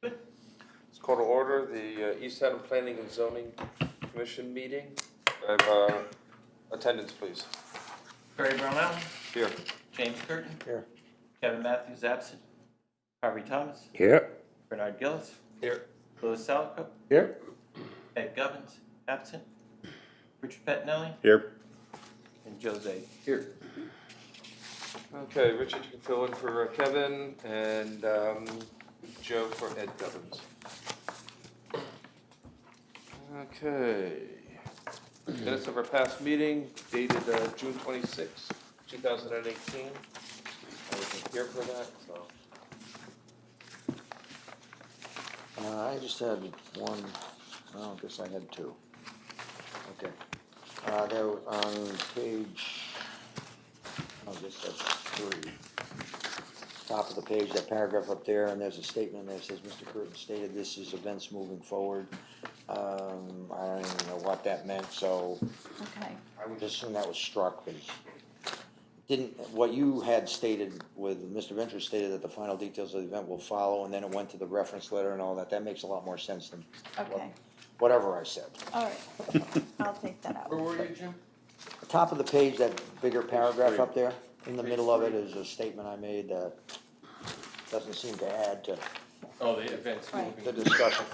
Let's call to order the East Haddam Planning and Zoning Commission meeting. I have attendance, please. Barry Brownell, Here. James Curtin, Here. Kevin Matthews absent, Harvey Thomas, Here. Bernard Gillis, Here. Louis Salico, Here. Ed Gubbins absent, Richard Pettinelli, Here. and Joe Zaid. Here. Okay, Richard, you can fill in for Kevin, and Joe for Ed Gubbins. Okay. Minutes of our past meeting dated June 26, 2018. I wasn't here for that, so. I just had one, I guess I had two. Okay. There on page, I guess that's 3. Top of the page, that paragraph up there, and there's a statement there that says, Mr. Curtin stated this is events moving forward. I don't even know what that meant, so Okay. I would assume that was struck, because what you had stated with, Mr. Venture stated that the final details of the event will follow, and then it went to the reference letter and all that. That makes a lot more sense than Okay, whatever I said. all right. I'll take that out. Where were you, Jim? The top of the page, that bigger paragraph up there, in the middle of it is a statement I made that doesn't seem to add to Oh, the events. Right. the discussion.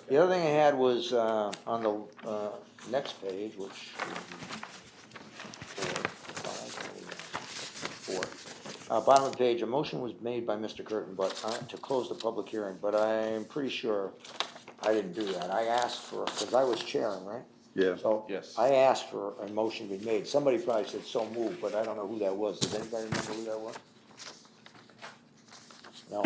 The other thing I had was, on the, next page, which, 4. Bottom of the page, a motion was made by Mr. Curtin, but, to close the public hearing, but I'm pretty sure I didn't do that. I asked for, because I was chairing, right? Yeah. So, Yes. I asked for a motion to be made. Somebody probably said so moved, but I don't know who that was. Does anybody remember who that was? No?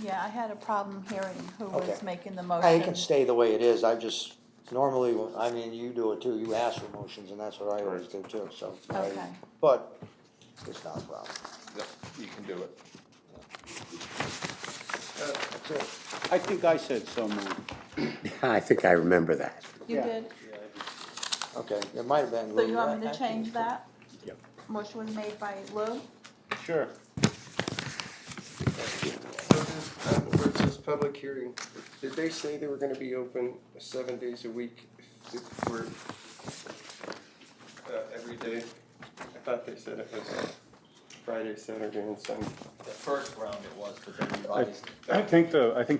Yeah, I had a problem hearing who Okay. was making the It motion. can stay the way it is. I just, normally, I mean, you do it too. You ask for motions, and that's what I always do too, so. Okay. But it's not a problem. Yep, you can do it. That's it. I think I said so moved. I think I remember that. You Yeah. did? Okay, it might have been. So you want me to change that? Yep. Motion was made by Lou? Sure. Where it says public hearing, did they say they were gonna be open 7 days a week for, every day? I thought they said it was Friday, Saturday, and Sunday. The first round it was, but then revised. I think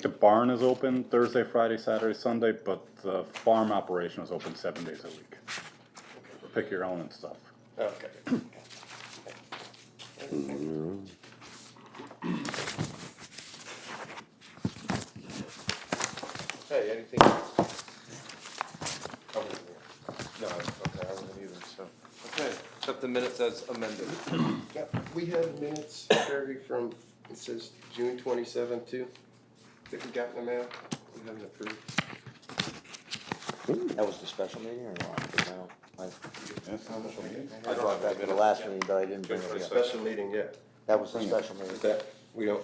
the barn is open Thursday, Friday, Saturday, Sunday, but the farm operation is open 7 days a week. Pick your own and stuff. Okay. Hey, anything else? I wasn't here. No, okay, I wasn't either, so. Okay, accept the minutes as amended. Yeah, we had minutes, Barry, from, it says June 27th too, that we got in the mail, we haven't approved. That was the special meeting or what? 'Cause I I don't brought have that the to the minutes. last meeting, but I didn't bring it yet. Special meeting, yeah, That was the special meeting. is that, we don't,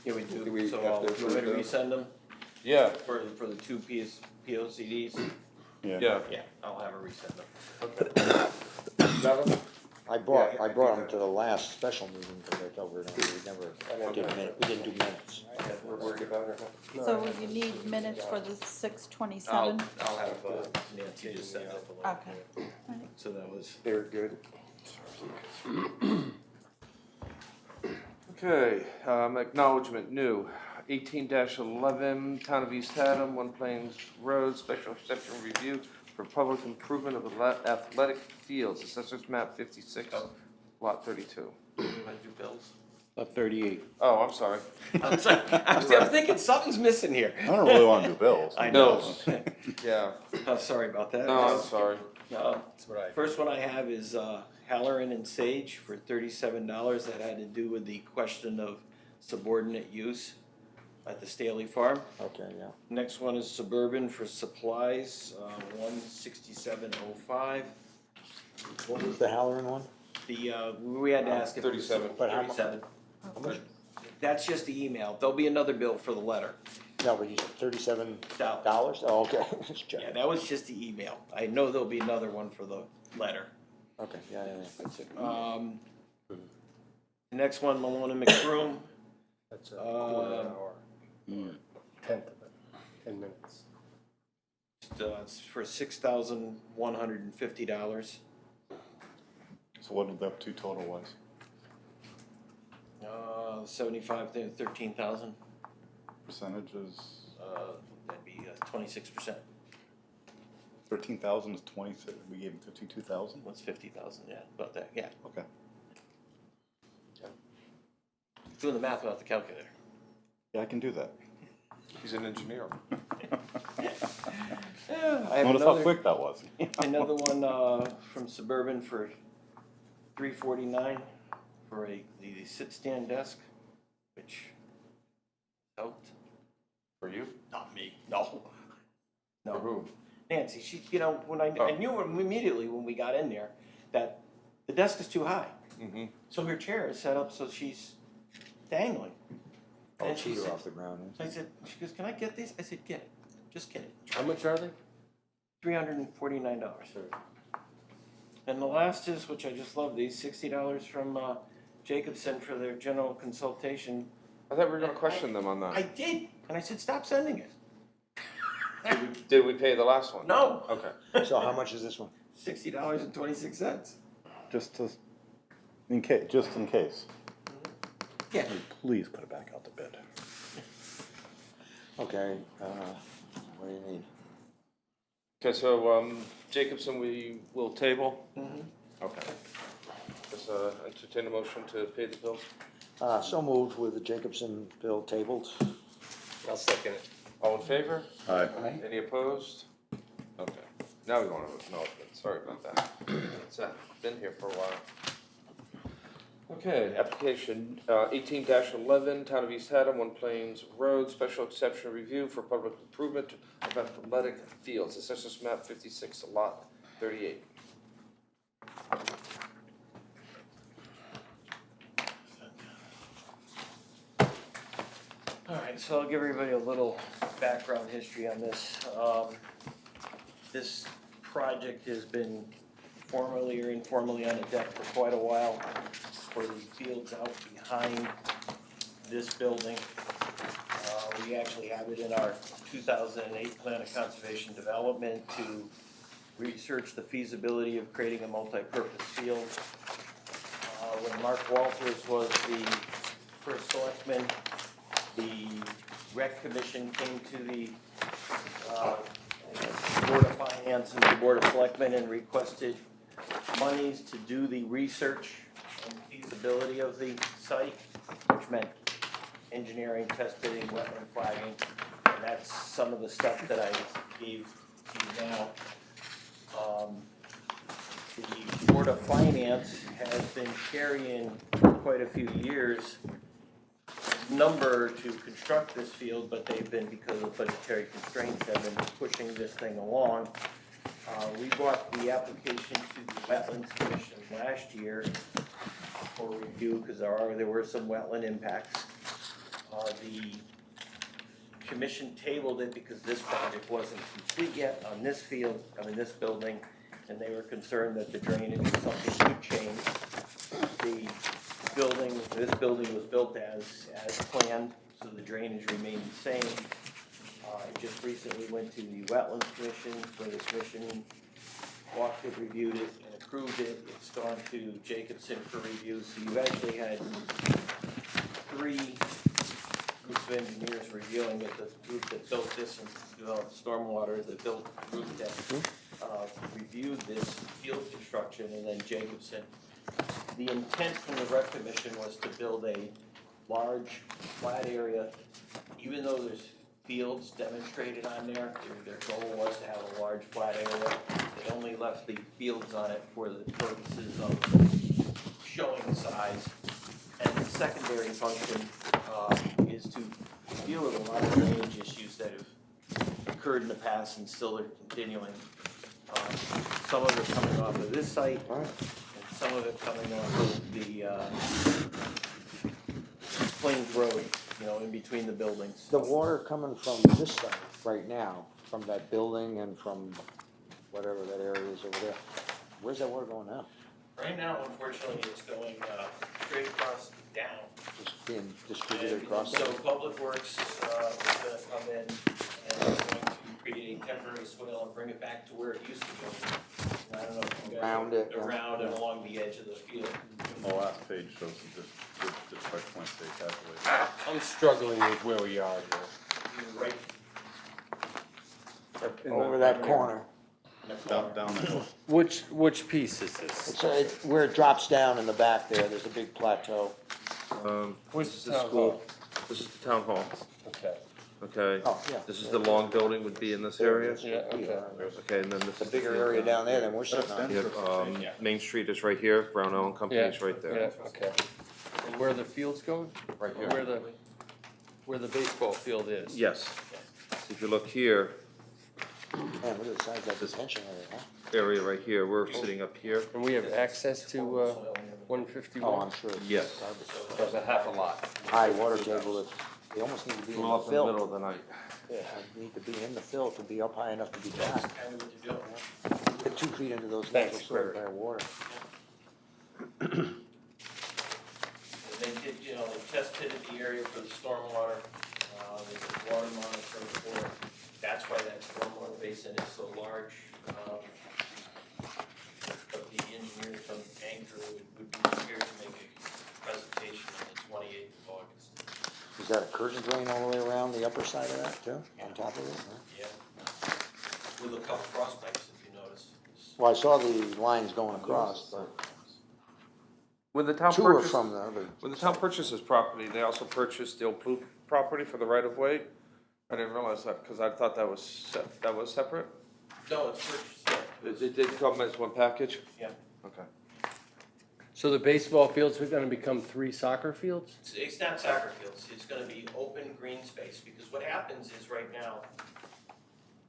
Yeah, we Do do, we so have to you want me to approve resend them Yeah, for the two POCDs? yeah. Yeah, I'll have her resend them. got them? I brought Yeah, I them think to the last special meeting because I thought we didn't do minutes. We're worried about it. No, I So haven't. you need minutes for the 6/27? I'll have Nancy just send it. Okay. So that was, They were good. Okay, acknowledgement new, 18-11, Town of East Haddam, One Plains Road, special exception review for public improvement of athletic fields, Assessors Map 56, Lot 32. you want to do bills? 38. Oh, I'm sorry. I'm sorry, I'm thinking something's missing here. I don't really want to do bills. I know. Bills. Yeah, I'm sorry about that. no, I'm sorry. First one I have is Halloran and Sage for $37. That had to do with the question of subordinate use at the Staley Farm. Okay, yeah. Next one is Suburban for supplies, 16705. What was the Halloran one? We had to ask if it was 37. But how much? 37. How much? That's just the email. There'll be another bill for the letter. No, but you said $37? Dollars. Oh, okay. Just Yeah, checking. that was just the email. I know there'll be another one for the letter. Okay, yeah. That's it. The next one, Malone and McBroom. That's Uh, tenth of it, 10 minutes. It's for $6,150. So what did that two total was? 75 to 13,000. Percentages, That'd be 26%. 13,000 is 26, we gave him 52,000? What's 50,000? Yeah, about that. Yeah. Okay. Doing the math without the calculator. Yeah, I can do that. He's an engineer. Yeah, I have Notice how another, quick that was. another one from Suburban for $349 for the sit-stand desk, which helped. For you? Not me. No. For who? Nancy, she, when I Oh. knew immediately when we got in there that the desk is too high. Mm-hmm. So her chair is set up so she's dangling. I'll And she shoot her said- off the ground. So I said, she goes, can I get these? I said, get it. Just get it. How much are they? $349. And the last is, which I just love, these $60 from Jacobson for their general consultation. I thought we were gonna question them on I that. did, and I said, stop sending it. Did we pay the last one? No, Okay. So how much is this one? $60.26. Just in case. Yeah. Please put it back out to bid. Okay, what do you need? Okay, so, Jacobson, we will table? Mhm. Okay. Just, entertain a motion to pay the bills? So moved with the Jacobson bill tabled. I'll second it. All in favor? Aye. Any opposed? Okay, now we want to acknowledge, sorry about that. It's been here for a while. Okay, application 18-11, Town of East Haddam, One Plains Road, special exception review for public improvement of athletic fields, assessors map 56, lot 38. All right, so I'll give everybody a little background history on this. This project has been formally or informally on the deck for quite a while for the fields out behind this building. We actually have it in our 2008 Plan of Conservation Development to research the feasibility of creating a multi-purpose field. When Mark Walters was the first selectman, the rec commission came to the Board of Finance and the Board of Selectmen and requested monies to do the research and feasibility of the site, which meant engineering, test pitting, wetland flagging, and that's some of the stuff that I gave to you now. The Board of Finance has been carrying for quite a few years number to construct this field, but they've been, because of budgetary constraints, have been pushing this thing along. We brought the application to the Wetlands Commission last year for review, because there were some wetland impacts. The commission tabled it because this project wasn't complete yet on this field, this building, and they were concerned that the drainage or something could change. This building was built as planned, so the drainage remained the same. It just recently went to the Wetlands Commission, where the commission walked it, reviewed it, and approved it. It's gone to Jacobson for review, so you actually had 3 groups of engineers reviewing it. The group that built this and developed stormwater, the group that reviewed this field construction, and then Jacobson. The intent from the rec commission was to build a large flat area. Even though there's fields demonstrated on there, their goal was to have a large flat area. They only left the fields on it for the purposes of showing the size. And the secondary function is to deal with a lot of drainage issues that have occurred in the past and still are continuing. Some of it coming off of this site, and some of it coming off of the Plains Road, in between the buildings. The water coming from this side right now, from that building and from whatever that area is over there, where's that water going now? Right now, unfortunately, it's going straight across down. Just being distributed across? So Public Works, is gonna come in and is going to create a temporary swale and bring it back to where it used to go. And I don't know if you guys. Around it, yeah. Around and along the edge of the field. The last page shows the discharge points they calculated. I'm struggling with where we are here. You're right In Over the- that corner. in the corner. Down there. Which piece is this? It's where it drops down in the back there, there's a big plateau. Where's This is the the town school, hall? this is the town hall, Okay. okay? Oh, yeah. This is the long building would be in this area, Yeah, okay. okay, and then this is. It's a bigger area down there than we're sitting on. Yeah, Main Street is right here, Brownell and Company is right Yeah, there. okay. And where are the fields going? Right Or where the baseball field is? Yes. So if you look here, Man, look at the size of that detention area, huh? area right here, we're sitting up here. And we have access to, one Oh, fifty-one? I'm sure. it's Yes. garbage. There's a half a lot. High water table, they almost need to be in Well, the up in the middle fill. of the night. They need to be in the fill to be up high enough to be back. Kind of what you're doing. Get 2 feet into those Thanks, natural soil Barry. by water. And they did, they test pitted the area for the stormwater, they did water monitoring for it. That's why that stormwater basin is so large. But the engineer from Anchor would be prepared to make a presentation on the 28th of August. Is that a curtain drain all the way around the upper side of that too, on top of it? huh? Yeah. With a couple cross pipes, if you notice. Well, I saw the lines going across, but When the town 2 are purchased, from the other. when the town purchased this property, they also purchased the old blue property for the right of way. I didn't realize that, because I thought that was separate. No, it's purchased, yeah. It did come as one package? Yeah. Okay. So the baseball fields are gonna become 3 soccer fields? It's not soccer fields, it's gonna be open green space, because what happens is right now,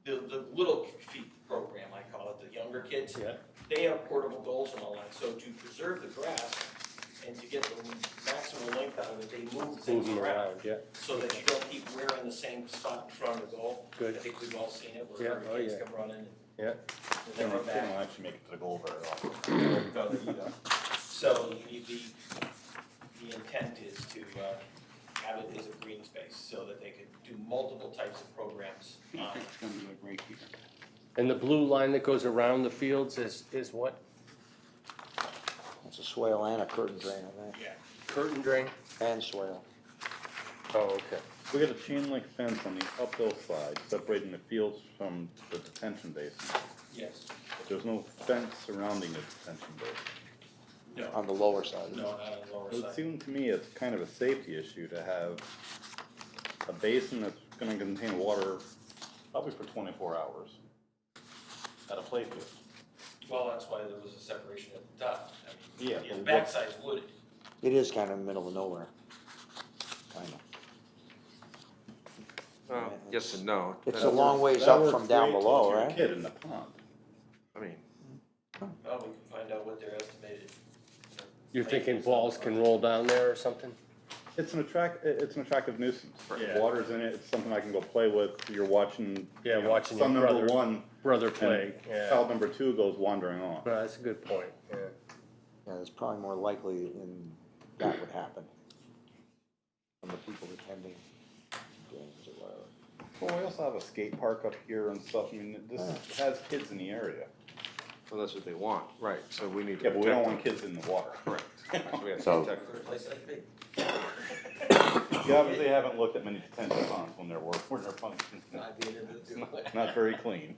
the little feet program, I call it, the younger kids, Yeah. they have portable goals and all that, so to preserve the grass and to get the maximum length out of it, they move things Moving around, around, yeah. so that you don't keep wearing the same spot in front of the goal. Good. I think we've all seen it, Yeah, where oh, kids yeah. come running Yeah. and then run They don't back. actually make it to the goal very often. So the intent is to have it as a green space, so that they could do multiple types of programs on it. And the blue line that goes around the fields is what? It's a swale and a curtain drain, I think, Yeah. Curtain drain? and swale. Oh, okay. We got a chain link fence on the uphill side separating the fields from the detention basin. Yes. There's no fence surrounding the detention basin. No, On the lower side. no, not on the lower It would side. seem to me it's kind of a safety issue to have a basin that's gonna contain water probably for 24 hours at a play field. Well, that's why there was a separation at the top. I mean, Yeah, The but backside's wooded. It is kind of middle of nowhere. Kind of. Well, yes and no. It's a Depends. long ways That up works from down great below, if you're a right? kid in the pond. I mean, Well, we can find out what their estimated. You're thinking balls can roll down there or something? It's an attractive nuisance. Right. Water's in it, it's something I can go play with, you're watching. Yeah, you know, watching son your number brother. 1 Brother play, and yeah. child number 2 goes wandering off. No, that's a good point, yeah. Yeah, it's probably more likely in that would happen. From the people attending games or whatever. Well, we also have a skate park up here and stuff, I mean, this has kids in the area. well, that's what they want, right, so we need to. Yeah, but we don't protect want kids in the water. them. Correct. So we have to So- protect them. For a place like big. You obviously haven't looked at many detention ponds when they're functioning. I'd be able to do it. Not very clean.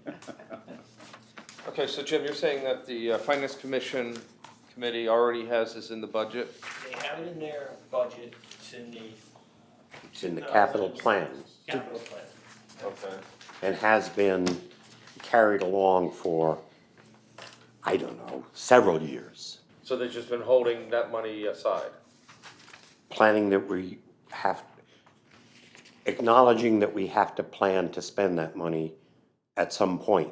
Okay, so Jim, you're saying that the Finance Committee already has this in the budget? They have it in their budget, it's in the It's in the capital plan capital plan. Okay. and has been carried along for, I don't know, several years. So they've just been holding that money aside? Planning that we have, acknowledging that we have to plan to spend that money at some point.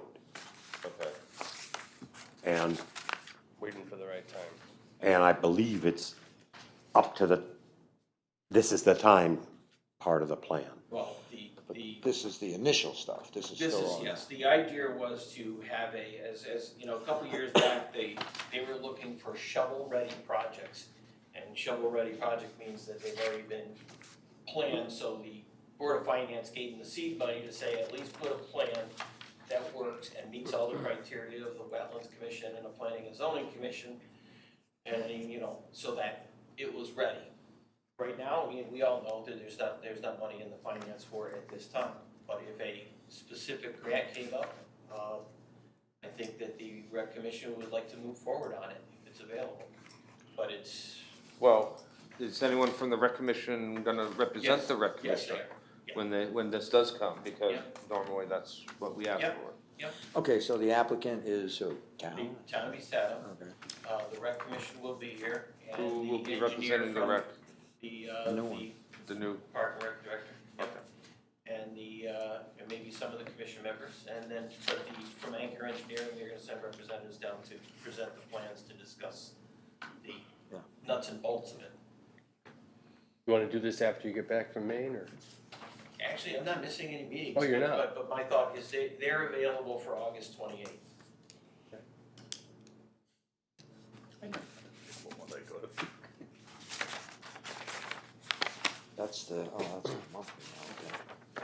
Okay. And, Waiting for the right time. and I believe it's up to this is the time part of the plan. Well, But the this is the initial stuff, this is This still is, on. yes, the idea was to have as you know, a couple of years back, they were looking for shovel-ready projects. And shovel-ready project means that they've already been planned, so the Board of Finance gave them the seed money to say, at least put a plan that works and meets all the criteria of the Wetlands Commission and the Planning and Zoning Commission, and, you know, so that it was ready. Right now, we all know that there's not money in the finance for it at this time, but if a specific grant came up, I think that the Rec Commission would like to move forward on it if it's available, but it's. Well, is anyone from the rec commission gonna represent Yes, the rec yes, commission? they When this does come, because Yeah. normally that's what we ask Yeah. for. Okay, so the applicant is who? The Town? town of East Haddam, Okay. the Rec Commission will be here, and Who will be the engineer representing the from rec, the, The new one. the new, Park and Rec Director. okay. And and maybe some of the commission members, and then, from Anchor Engineering, they're gonna send representatives down to present the plans to discuss the Yeah. nuts and bolts of it. You wanna do this after you get back from Maine, or? Actually, I'm not missing any meetings. Oh, you're not? But my thought is they're available for August 28th. That's the monthly now, okay.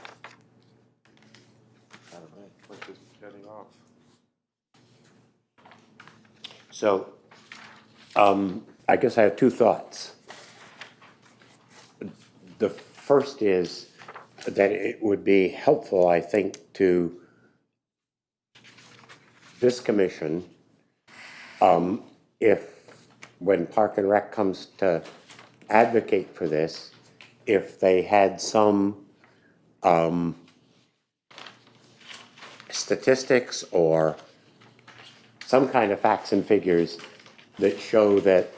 Got it right. Which is getting off. So, I guess I have two thoughts. The first is that it would be helpful, I think, to this commission, if, when Park and Rec comes to advocate for this, if they had some, statistics or some kind of facts and figures that show that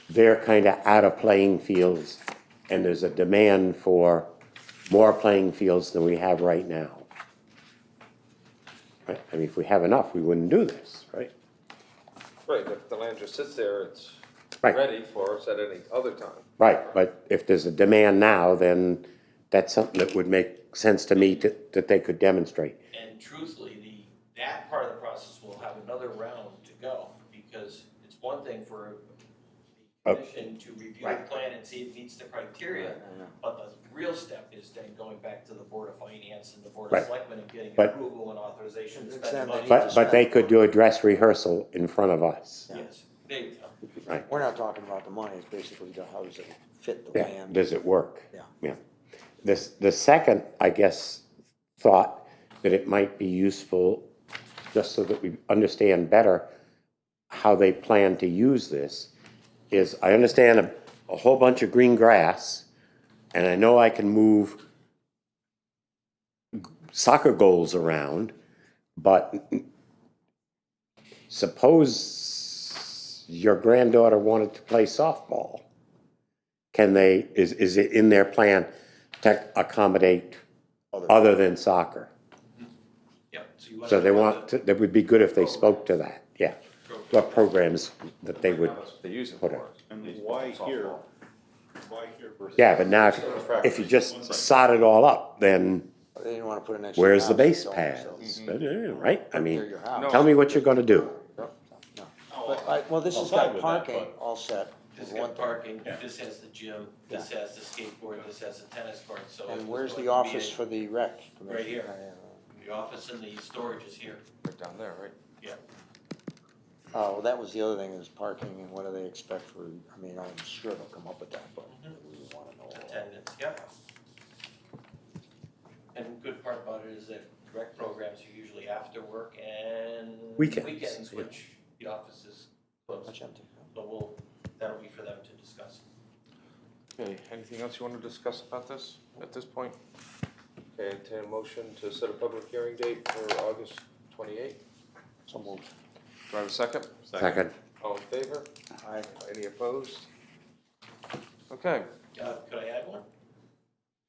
they're kind of out of playing fields and there's a demand for more playing fields than we have right now. Right? I mean, if we have enough, we wouldn't do this, right? Right, if the land just sits there, it's Right. ready for us at any other time. Right, but if there's a demand now, then that's something that would make sense to me that they could demonstrate. And truthfully, that part of the process will have another round to go, because it's one thing for the commission to review the Right. plan and see if it meets the criteria, I know. but the real step is then going back to the Board of Finance and the Board Right. of Selectmen and getting But- approval and authorization to It's spend the them that money. need to But they could do a dress rehearsal in front of us. Yes, there you go. We're not talking about the money, it's basically how does it fit the Yeah, land? does it work? Yeah. Yeah. The second, I guess, thought that it might be useful, just so that we understand better how they plan to use this, is I understand a whole bunch of green grass, and I know I can move soccer goals around, but suppose your granddaughter wanted to play softball. Can they, is it in their plan to accommodate other than soccer? Yep, so you want. So they want, that would be good if they spoke to that, yeah. What programs that they would, That's what they use it Put for. And why here? Why here versus? yeah, but now if you just sod it all up, then They didn't wanna put it next to. where's your the house, base so- paths? so- Right? I Near mean, your house. No. tell me what you're gonna do. No. But, this I'll has side got with that, parking but- all set. This for got one thing. parking, this has the gym, this has the skateboard, this has the tennis court, so. it And was where's going the to be office a- for the rec commission? Right here. The office and the storage is here, Right down there, right? yeah. Oh, well, that was the other thing, is parking, and what do they expect for, I mean, I'm sure they'll come up with that, but we wanna know. Attendance, yep. And the good part about it is that rec programs are usually after work and Weekends, yeah. which the office is closed. Much empty. So that'll be for them to discuss. Okay, anything else you want to discuss about this at this point? Okay, entertain a motion to set a public hearing date for August 28th. So moved. Do I have a second? Second, All in favor? Aye. Any opposed? Okay. Could I add one?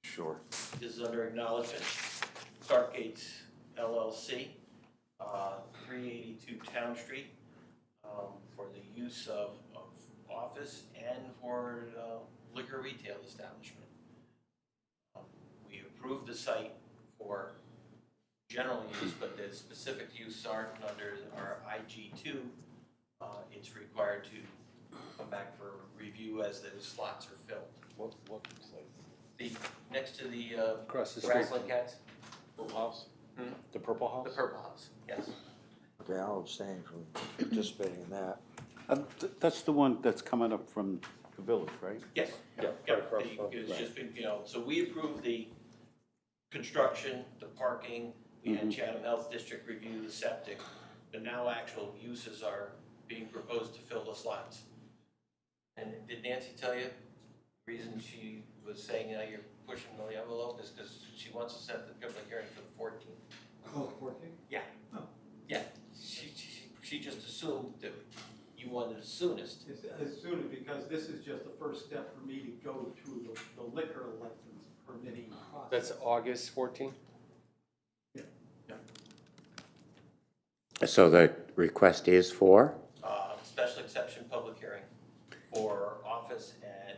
Sure. This is under acknowledgement, Stargates LLC, 382 Town Street, for the use of office and for liquor retail establishment. We approved the site for general use, but the specific use aren't under our IG2. It's required to come back for review as the slots are filled. What place? The, next to the, Across the street. Grassland Cats, Purple House? Hmm? The Purple House? the Purple House, yes. Okay, I'll abstain from participating in that. That's the one that's coming up from the village, right? Yes, Yeah, yeah, right across from- it's just been, so we approved the construction, the parking, we had Chatham Health District review the septic, but now actual uses are being proposed to fill the slots. And did Nancy tell you, the reason she was saying, you're pushing the envelope is because she wants to set the public hearing for the 14th. Oh, 14? Yeah. Oh. Yeah, she just assumed that you wanted it soonest. It's as soon as, because this is just the first step for me to go through the liquor license permitting process. That's August 14th? So the request is for? Special exception public hearing for office and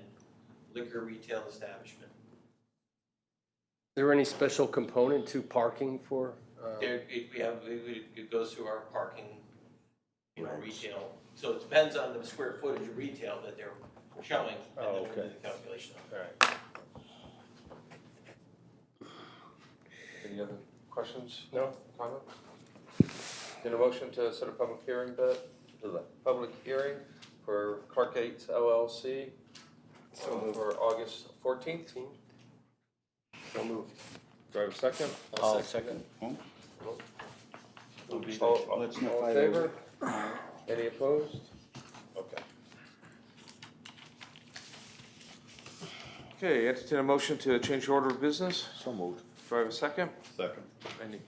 liquor retail establishment. Is there any special component to parking for? It goes through our parking, retail. So it depends on the square footage of retail that they're showing, and then we'll do the calculation. All right. Any other questions? No? Comment? In a motion to set a public hearing for Clark Gates LLC for August 14th? So moved. Do I have a second? I'll second. All Let's in not fight favor? Any opposed? Okay. Okay, entertain a motion to change order of business. So moved. Do I have a second? Second. Any,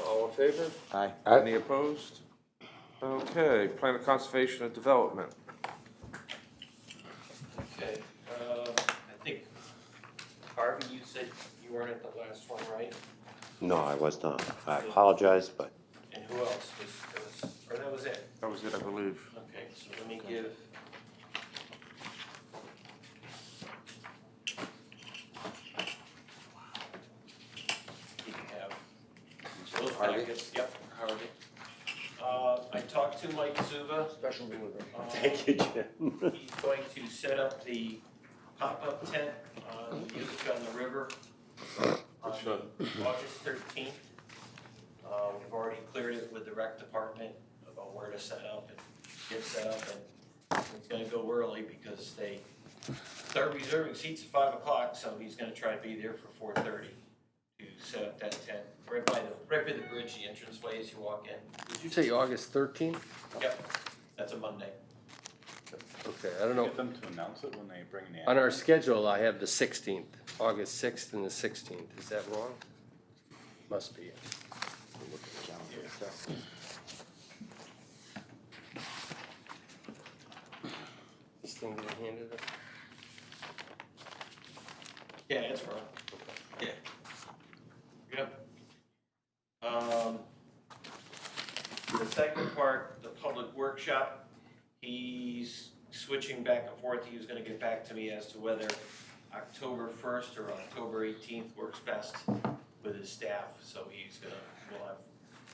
all in favor? Aye. Any opposed? Okay, plan of conservation and development. Okay, I think, Harvey, you said you weren't at the last one, right? No, I was not. I apologize, but And who else was, or that was it? That was it, I believe. Okay, so let me give. You can have those Harvey? packets, yep, Harvey. I talked to Mike Zuba. Special delivery. thank you, Jim. He's going to set up the pop-up tent on Utica on the river on Sure. August 13th. We've already cleared it with the rec department about where to set up and get set up, and it's gonna go early because they start reserving seats at 5 o'clock, so he's gonna try to be there for 4:30 to set up that tent, right by the bridge, the entranceway as you walk in. Did you say August 13th? Yep, that's a Monday. Okay, I don't know. Get them to announce it when they bring in the. On our schedule, I have the 16th, August 6th and the 16th. Is that wrong? Must be. Look at the calendar itself. This thing getting handed up? Yeah, it's wrong. Yeah. Yep. The second part, the public workshop, he's switching back and forth. He was gonna get back to me as to whether October 1st or October 18th works best with his staff. So we'll have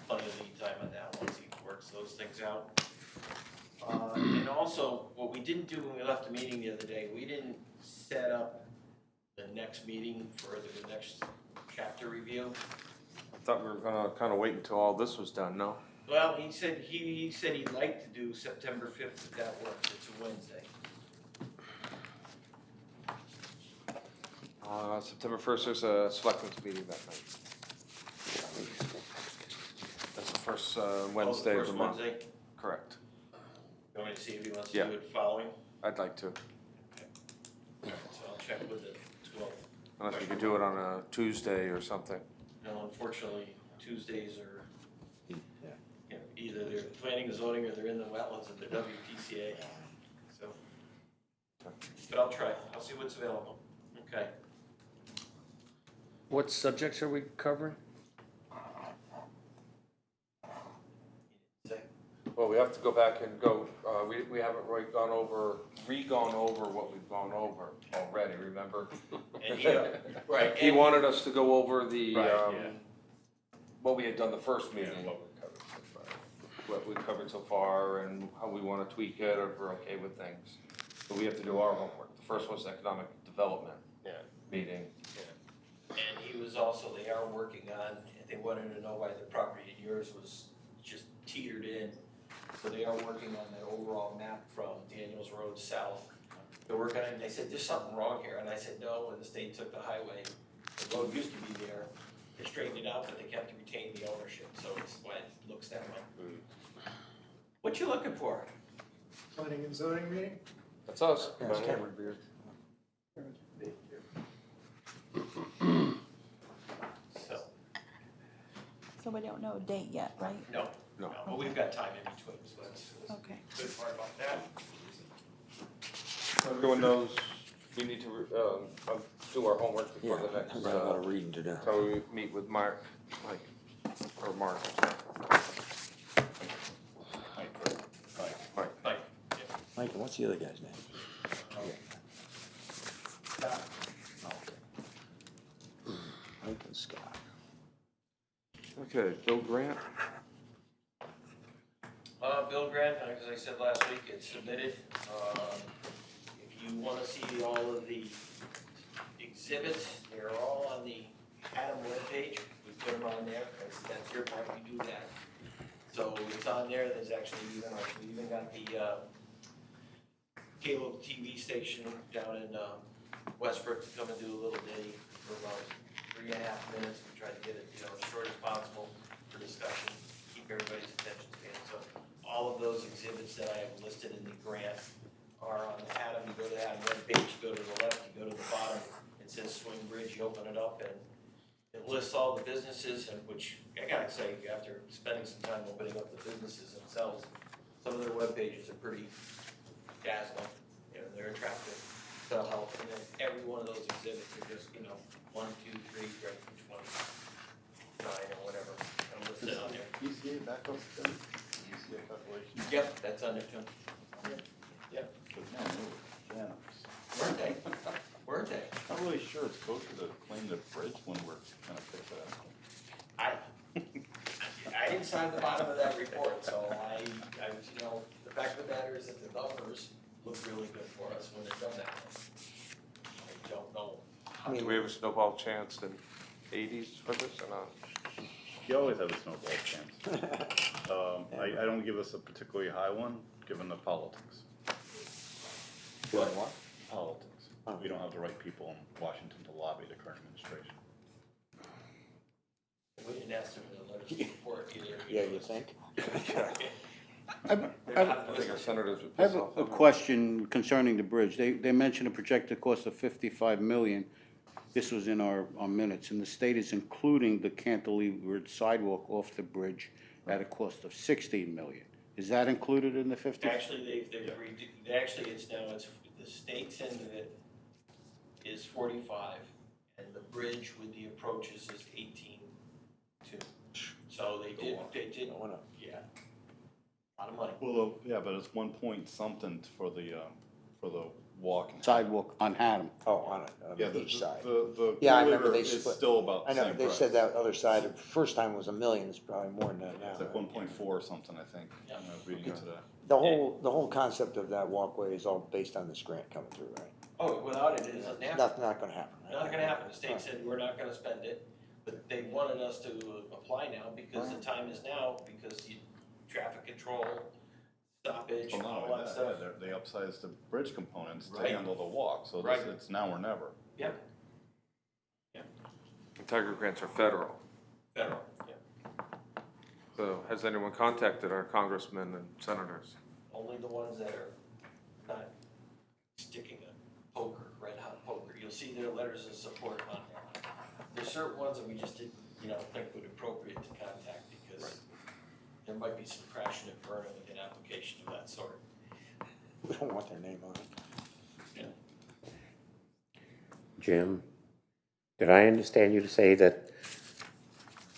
plenty of lead time on that once he works those things out. And also, what we didn't do when we left the meeting the other day, we didn't set up the next meeting for the next chapter review. I thought we were gonna kinda wait until all this was done, no? Well, he said he'd like to do September 5th if that works. It's a Wednesday. September 1st, there's a selectmen's meeting that night. That's the first Wednesday of the month. First Wednesday. Correct. You want me to see if he wants to Yeah. do it following? I'd like to, So I'll check with the 12th. unless we could do it on a Tuesday or something. No, unfortunately, Tuesdays are, Yeah. either they're planning and zoning or they're in the wetlands of the WPCA. So, but I'll try. I'll see what's available. Okay. What subjects are we covering? Well, we have to go back and go, we haven't really gone over what we've gone over already, remember? And right. He wanted us to go over the, Right, yeah. what we had done the first meeting. what we covered so far and how we wanna tweak it, or if we're okay with things. But we have to do our homework. The first one's economic development meeting. And he was also, they are working on, they wanted to know why the property in yours was just teetered in. So they are working on that overall map from Daniels Road south. They're working on it, and they said, there's something wrong here, and I said, no, when the state took the highway, the road used to be there, they straightened it out, but they kept to retain the ownership, so it's why it looks that way. What you looking for? Planning and zoning meeting? That's us. Yeah, it's Cameron Beard. So, So we don't know a date yet, right? no, No. but we've got time in between, so that's Okay. the good part about that. Everyone knows we need to, do our homework before the next, I've got a lot of reading to do. time we meet with Mark, or Mark. Mike. Like, Mike, and what's the other guy's name? Mike and Scott. Okay, Bill Grant. Bill Grant, as I said last week, it's submitted. If you wanna see all of the exhibits, they're all on the Haddam webpage. We put them on there, that's your part, we do that. So it's on there, there's actually even, we even got the, cable TV station down in, Westbrook to come and do a little ditty for about 3.5 minutes. We tried to get it, as short as possible for discussion, keep everybody's attention span. So all of those exhibits that I have listed in the grant are on the Haddam. You go to the Haddam webpage, you go to the left, you go to the bottom, it says Swing Bridge, you open it up and it lists all the businesses, and which, I gotta say, after spending some time opening up the businesses themselves, some of their web pages are pretty dazzling, they're attractive, they'll help, and then every one of those exhibits are just, 1, 2, 3, right, which one, 9 or whatever, and listed on there. ECA backup, ECA calculation. Yep, that's on there too. Yep, But man, they were generous. weren't they? Weren't they? Not really sure it's kosher to claim the bridge when we're gonna fix that. I didn't sign the bottom of that report, so I, the fact of the matter is that the numbers look really good for us when they're done that way. I don't know. Do we have a snowball chance in '80s for this or not? You always have a snowball chance. I don't give us a particularly high one, given the politics. What? Politics. We don't have the right people in Washington to lobby the current administration. We didn't ask them for the letters of support either. Yeah, you think? They're not I think our listening. senators would I piss have off. a question concerning the bridge. They mentioned a projected cost of 55 million. This was in our minutes, and the state is including the cantilevered sidewalk off the bridge at a cost of 16 million. Is that included in the 50? Actually, actually, it's the state's end of it is 45, and the bridge with the approaches is 18.2. So they did, yeah. Lot of money. Well, yeah, but it's 1 point something for the walking. Sidewalk on Haddam. Oh, on it, on Yeah, the east side. the Yeah, I remember river they is split. still about I the know, same they price. said that other side, the first time was $1 million, it's probably more than that now. It's like 1.4 or something, I think. Yeah. I was reading it today. The whole concept of that walkway is all based on this grant coming through, right? Oh, without it, it doesn't happen. That's not gonna happen, right? Not gonna happen. The state said we're not gonna spend it, but they wanted us to apply now because the time is now, because traffic control, stoppage, Well, not all only that that, stuff. they upsized the bridge components to Right. handle the walk, so Right. it's now or never. Yep, And Tiger grants are federal. federal, yeah. So has anyone contacted our congressmen and senators? Only the ones that are not sticking a poker, red hot poker. You'll see their letters of support on there. There's certain ones that we just didn't, think would appropriate to contact because there might be some crashing and burning with an application of that sort. We don't want their name on it. Jim, did I understand you to say that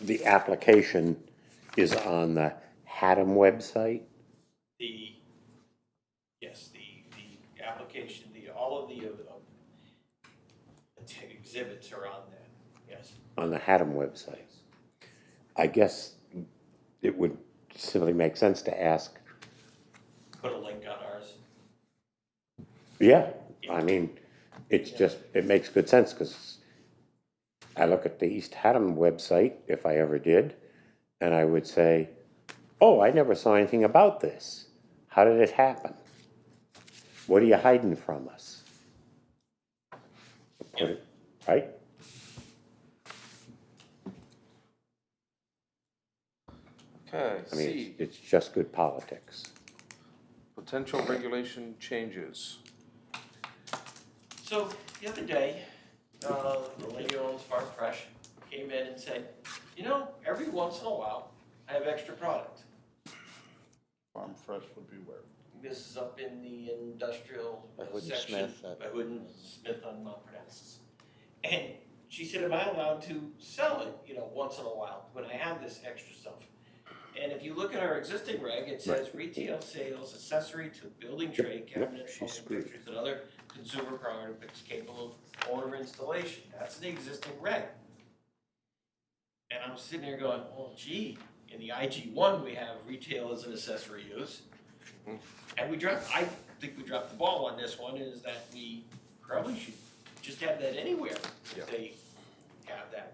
the application is on the Haddam website? Yes, the application, all of the exhibits are on that, yes. On the Haddam website? I guess it would simply makes sense to ask. Put a link on ours. Yeah, I mean, it's just, it makes good sense, because I look at the East Haddam website, if I ever did, and I would say, oh, I never saw anything about this. How did it happen? What are you hiding from us? Put it, right? Okay, I mean, C, it's just good politics. potential regulation changes. So the other day, the lady who owns Farm Fresh came in and said, you know, every once in a while, I have extra product. Farm Fresh would be where? This is up in the industrial By Hood and section. Smith, that- By Hood and Smith on Mount Parnassus. And she said, am I allowed to sell it, you know, once in a while, when I have this extra stuff? And if you look at our existing reg, it says retail sales accessory to building trade cabinets, home fixtures, and other consumer products capable of owner installation. That's the existing reg. And I'm sitting there going, well, gee, in the IG1, we have retail as an accessory use. And I think we dropped the ball on this one, is that we probably should just have that anywhere if they have that.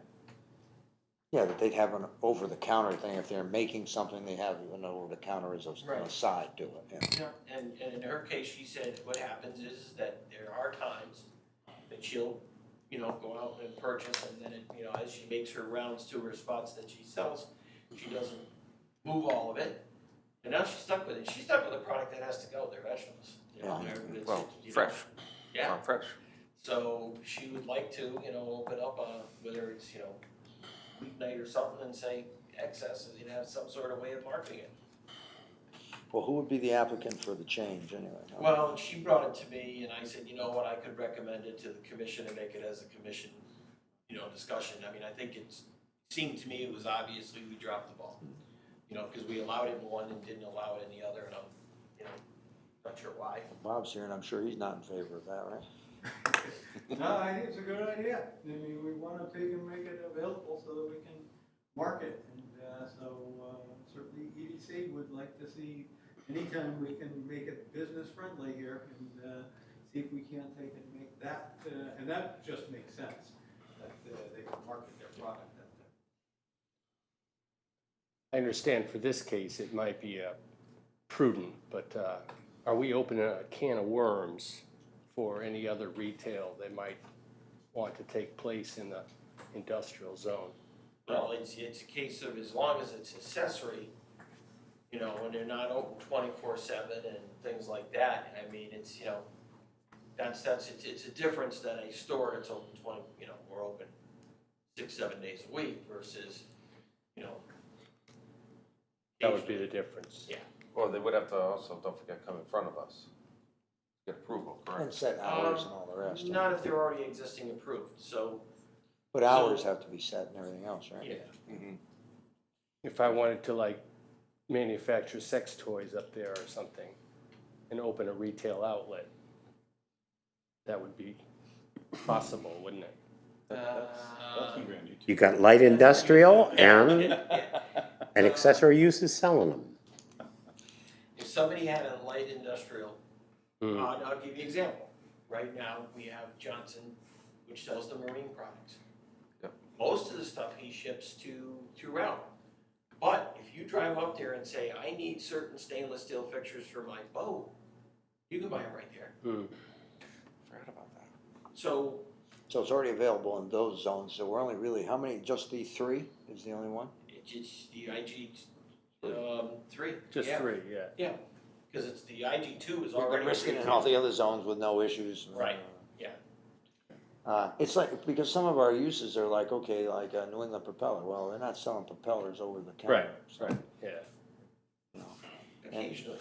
Yeah, that they'd have an over-the-counter thing, if they're making something, they have an over-the-counter as Right. a side to it, yeah. Yeah, and in her case, she said what happens is that there are times that she'll, you know, go out and purchase, and then, you know, as she makes her rounds to her spots that she sells, she doesn't move all of it. And now she's stuck with it. She's stuck with a product that has to go, their vegetables. You know, Yeah. it's, Well, you know, fresh, Yeah, farm fresh. so she would like to, you know, open up whether it's, you know, weeknight or something, and say excesses, you know, have some sort of way of marketing it. Well, who would be the applicant for the change, anyway? Well, she brought it to me, and I said, you know what, I could recommend it to the commission and make it as a commission, you know, discussion. I mean, I think it seemed to me it was obviously we dropped the ball. You know, because we allowed it in one and didn't allow it in the other, and I'm, you know, not sure why. Bob's here, and I'm sure he's not in favor of that, right? No, I think it's a good idea. I mean, we want to take and make it available so that we can market. And certainly EDC would like to see, anytime we can make it business friendly here, and see if we can't take and make that, and that just makes sense, that they can market their product out there. I understand for this case, it might be prudent, but are we opening a can of worms for any other retail that might want to take place in the industrial zone? Well, it's a case of as long as it's accessory, you know, when they're not open 24/7 and things like that. I mean, it's, you know, it's a difference than a store that's open 20, you know, we're open 6-7 days a week versus, you know. That would be the difference. Yeah. Or they would have to also, don't forget, come in front of us. Get approval, And correct? set hours and all the rest. Not if they're already existing approved, so, But hours have to be set and everything else, right? yeah. Mm-hmm. If I wanted to like manufacture sex toys up there or something and open a retail outlet, that would be possible, wouldn't it? That's gonna be on YouTube. You got light industrial and Yeah. accessory uses selling them. If somebody had a light industrial, Hmm. I'll give you an example. Right now, we have Johnson, which sells the marine products. Yep. Most of the stuff he ships to Route. But if you drive up there and say, I need certain stainless steel fixtures for my boat, you can buy them right there. Hmm. Forgot about that. So, So it's already available in those zones, so we're only really, how many, just the three is the only one? it's the IG, 3. Just yeah. 3, yeah. Yeah, because it's the IG2 is We've already. been risking in all the other zones with no issues. Right, yeah. It's like, because some of our uses are like, okay, like New England Propeller, well, they're not selling propellers over the counter. Right, so, right, yeah. you know,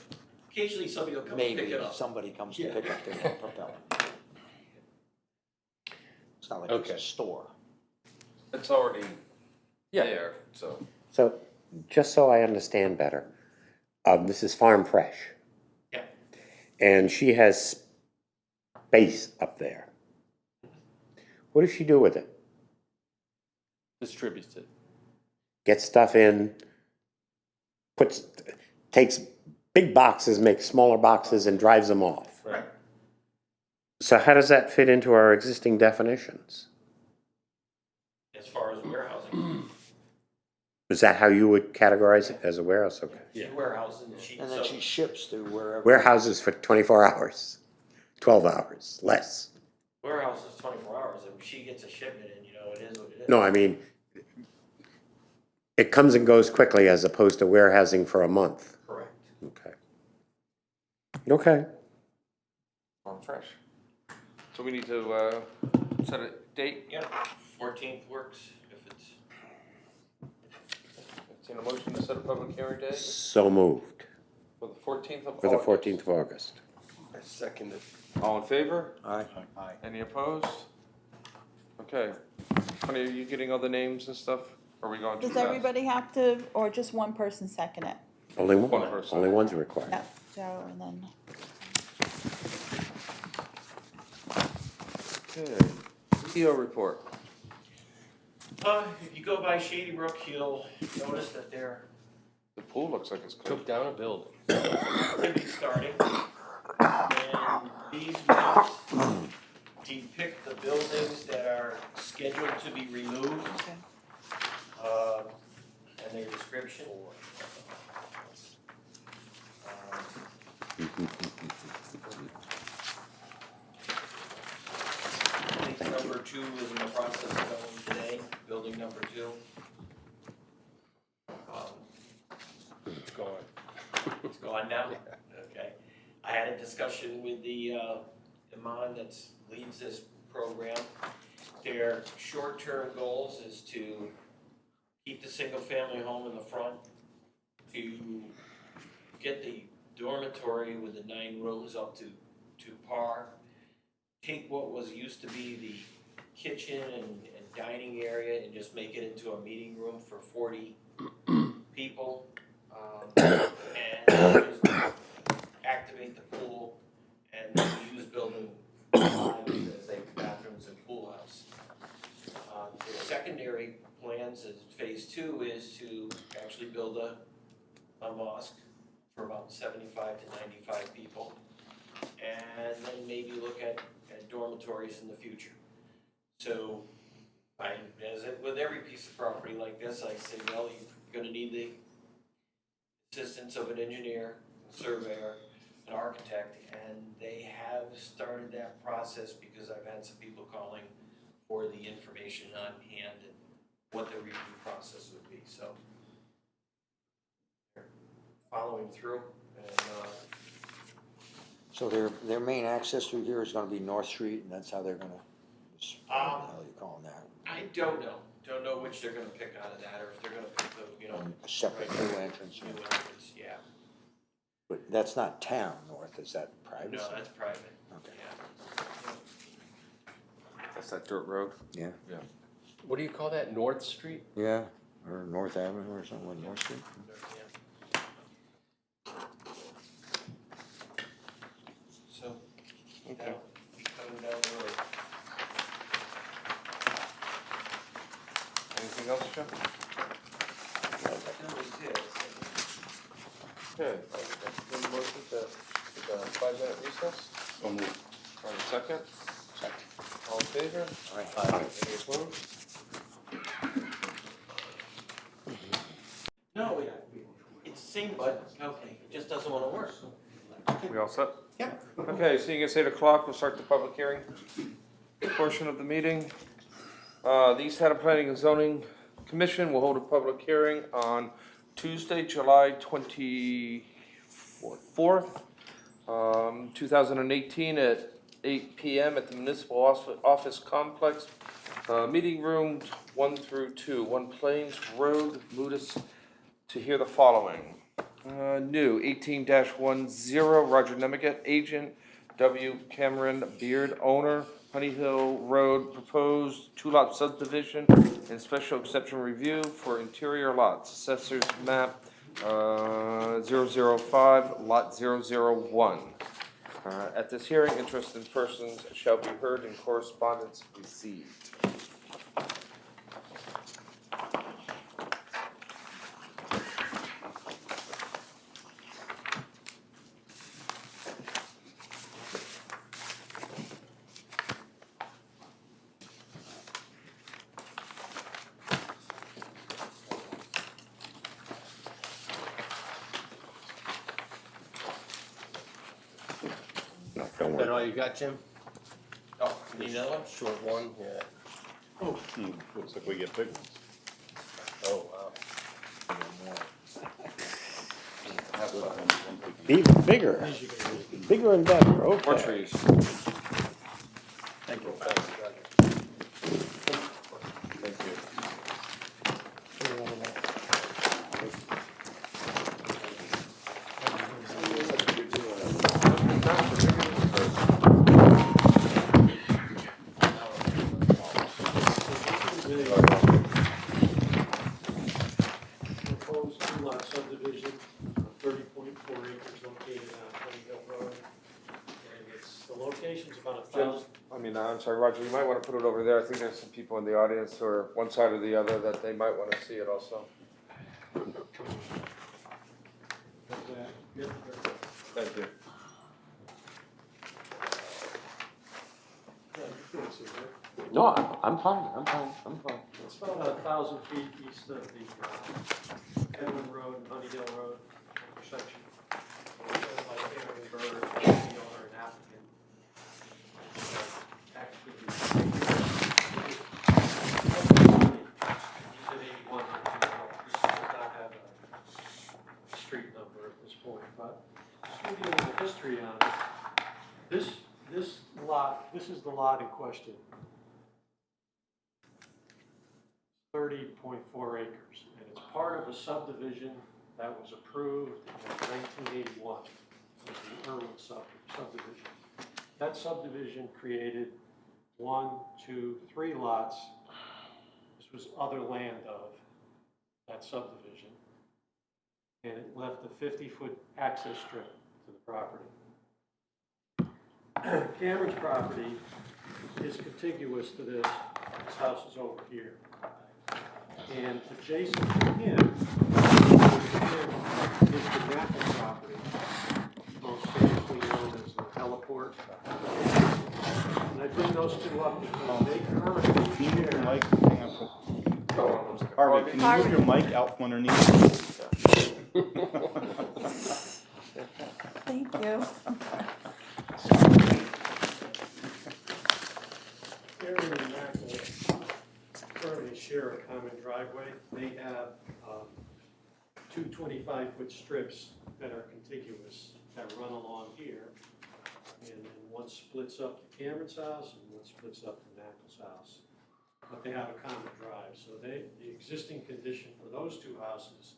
Occasionally somebody will come and maybe pick it up. somebody comes to Yeah. pick up their propeller. It's not like it's Okay. a store. It's already there, so. So, just so I understand better, this is Farm Fresh. Yeah. And she has space up there. What does she do with it? Distributes it. Get stuff in, takes big boxes, makes smaller boxes and drives them off. Right. So how does that fit into our existing definitions? As far as warehousing, Is that how you would categorize it, as a warehouse? Okay. she warehouses and she, And then she ships to wherever. Warehouses for 24 hours, 12 hours, less. warehouse is 24 hours, and she gets a shipment and, it is what it is. No, I mean, it comes and goes quickly as opposed to warehousing for a month. Correct. Okay. Okay. On fresh. So we need to, set a date, Yeah, 14th works if it's. entertain a motion to set a public hearing date So moved for the 14th of August. for the 14th of August. I second it. All in favor? Aye. Any opposed? Okay. Honey, are you getting all the names and stuff? Or are we going too Does fast? everybody have to, or just one person second it? Only One one, person. only one's required. Yeah, Joe, and then, Okay. EO report. If you go by Shady Brook, you'll notice that they're The pool looks like it's clear. Took down a building. activity starting. And these maps depict the buildings that are scheduled to be removed. And their description. I think number 2 is in the process of going today, building number 2. It's gone. It's gone now? Okay. I had a discussion with the Iman that leads this program. Their short-term goals is to keep the single-family home in the front, to get the dormitory with the 9 rooms up to par, take what was used to be the kitchen and dining area and just make it into a meeting room for 40 people. And just activate the pool and use building 5 as a bathrooms and pool house. The secondary plans is phase 2 is to actually build a mosque for about 75 to 95 people. And then maybe look at dormitories in the future. So as with every piece of property like this, I say, well, you're gonna need the assistance of an engineer, a surveyor, an architect, and they have started that process because I've had some people calling for the information on hand and what the review process would be, so they're following through, and So their main access through here is gonna be North Street, and that's how they're gonna, how are you calling that? I don't know which they're gonna pick out of that, or if they're gonna pick the, A separate new entrance. new entrance, yeah. But that's not town north, is that private? No, that's private, Okay. yeah. That's that dirt road. Yeah, What do you call that, North Street? yeah, or North Avenue or something like North Street. So, that'll be coming down the road. Anything else, Joe? That was it. Okay. Any motion to take a 5-minute recess? So moved. All right, second? Second. All in favor? Aye. Any opposed? No, it's the same, but, okay, it just doesn't wanna work. We all set? Yeah. Okay, seeing it's 8 o'clock, we'll start the public hearing portion of the meeting. The East Haddam Planning and Zoning Commission will hold a public hearing on Tuesday, July 24th, 2018 at 8 PM at the Municipal Office Complex, meeting rooms 1 through 2, 1 Plains Road, Ludus, to hear the following. New 18-10, Roger Nemigat, agent, W. Cameron Beard, owner, Honey Hill Road, proposed 2-lot subdivision and special exception review for interior lots. Assessors map 005, lot 001. At this hearing, interested persons shall be heard and correspondence received. Don't Is that worry. all you got, Jim? Oh, need another one? Short one, yeah. Looks like we get big ones. Oh, wow. Even bigger, bigger and better, More okay. trees. Thank you. Thank you. Proposed two-lot subdivision, 30.4 acres located on Honey Hill Road. And it's, the location's about a Jim, thousand. I'm sorry, Roger, you might wanna put it over there. I think there's some people in the audience who are one side or the other that they might wanna see it also. Thank you. No, I'm fine, I'm fine. It's about 1,000 feet east of the Haddam Road and Honey Hill Road intersection. Owned by Cameron Bird, the owner and applicant. Actually, he's at 81. This does not have a street number at this point, but just to give you a little history on it. This lot, this is the lot in question. 30.4 acres, and it's part of a subdivision that was approved in 1981. It was the Irwin subdivision. That subdivision created 1, 2, 3 lots. This was other land of that subdivision, and it left a 50-foot access strip to the property. Cameron's property is contiguous to this. This house is over here. And adjacent to him is the Knappel property, most famously known as the teleport. And I bring those two up because they currently Can you move your share. mic? Hang on. Harvey, can you move your mic out from underneath? Thank you. Cameron and Knappel currently share a common driveway. They have two 25-foot strips that are contiguous that run along here. And then one splits up to Cameron's house and one splits up to Knappel's house. But they have a common drive. So the existing condition for those two houses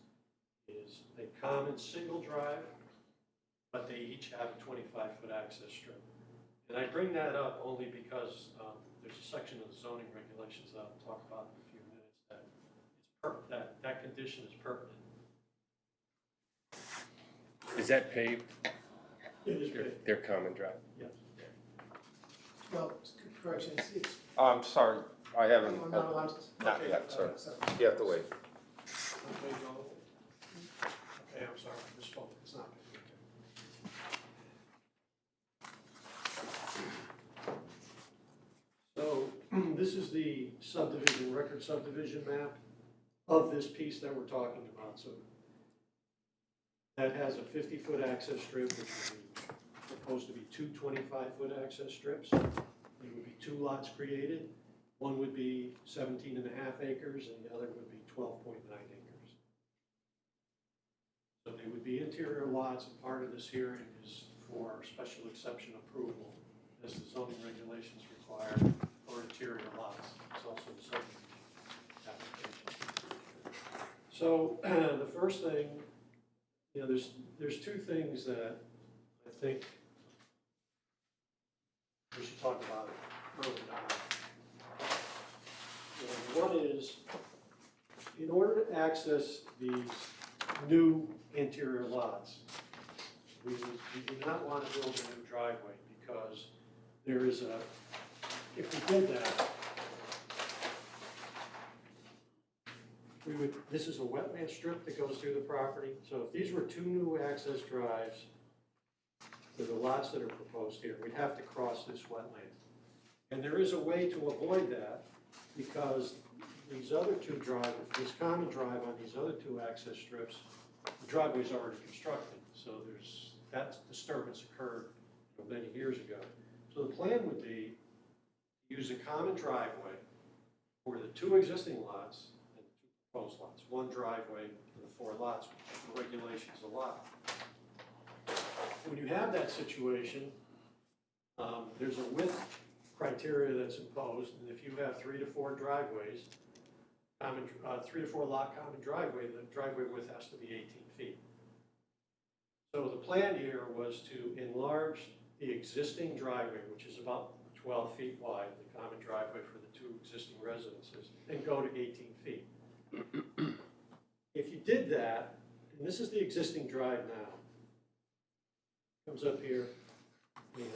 is a common single drive, but they each have a 25-foot access strip. And I bring that up only because there's a section of the zoning regulations that I'll talk about in a few minutes that condition is pertinent. Is that paved? It is big. Their common drive? Yes. Well, correction, it's. I'm sorry, I haven't, I'm not allowed to. not yet, sir. You have to wait. Okay, I'm sorry, I misspoke. It's not big. Okay. So this is the subdivision, record subdivision map of this piece that we're talking about. So that has a 50-foot access strip, which would be proposed to be two 25-foot access strips. There would be two lots created. One would be 17 and a half acres, and the other would be 12.9 acres. So they would be interior lots, and part of this hearing is for special exception approval, as the zoning regulations require for interior lots. It's also the subdivision application. So the first thing, there's two things that I think we should talk about early on. One is, in order to access these new interior lots, we do not want to build a new driveway because there is if we did that, this is a wetland strip that goes through the property. So if these were two new access drives to the lots that are proposed here, we'd have to cross this wetland. And there is a way to avoid that because these other two drives, this common drive on these other two access strips, the driveway's already constructed. So that disturbance occurred many years ago. So the plan would be to use a common driveway for the 2 existing lots and the 2 proposed lots. 1 driveway for the 4 lots, which the regulations allow. When you have that situation, there's a width criteria that's imposed, and if you have 3 to 4 driveways, 3 to 4 lot common driveway, the driveway width has to be 18 feet. So the plan here was to enlarge the existing driveway, which is about 12 feet wide, the common driveway for the 2 existing residences, and go to 18 feet. If you did that, and this is the existing drive now, comes up here, and,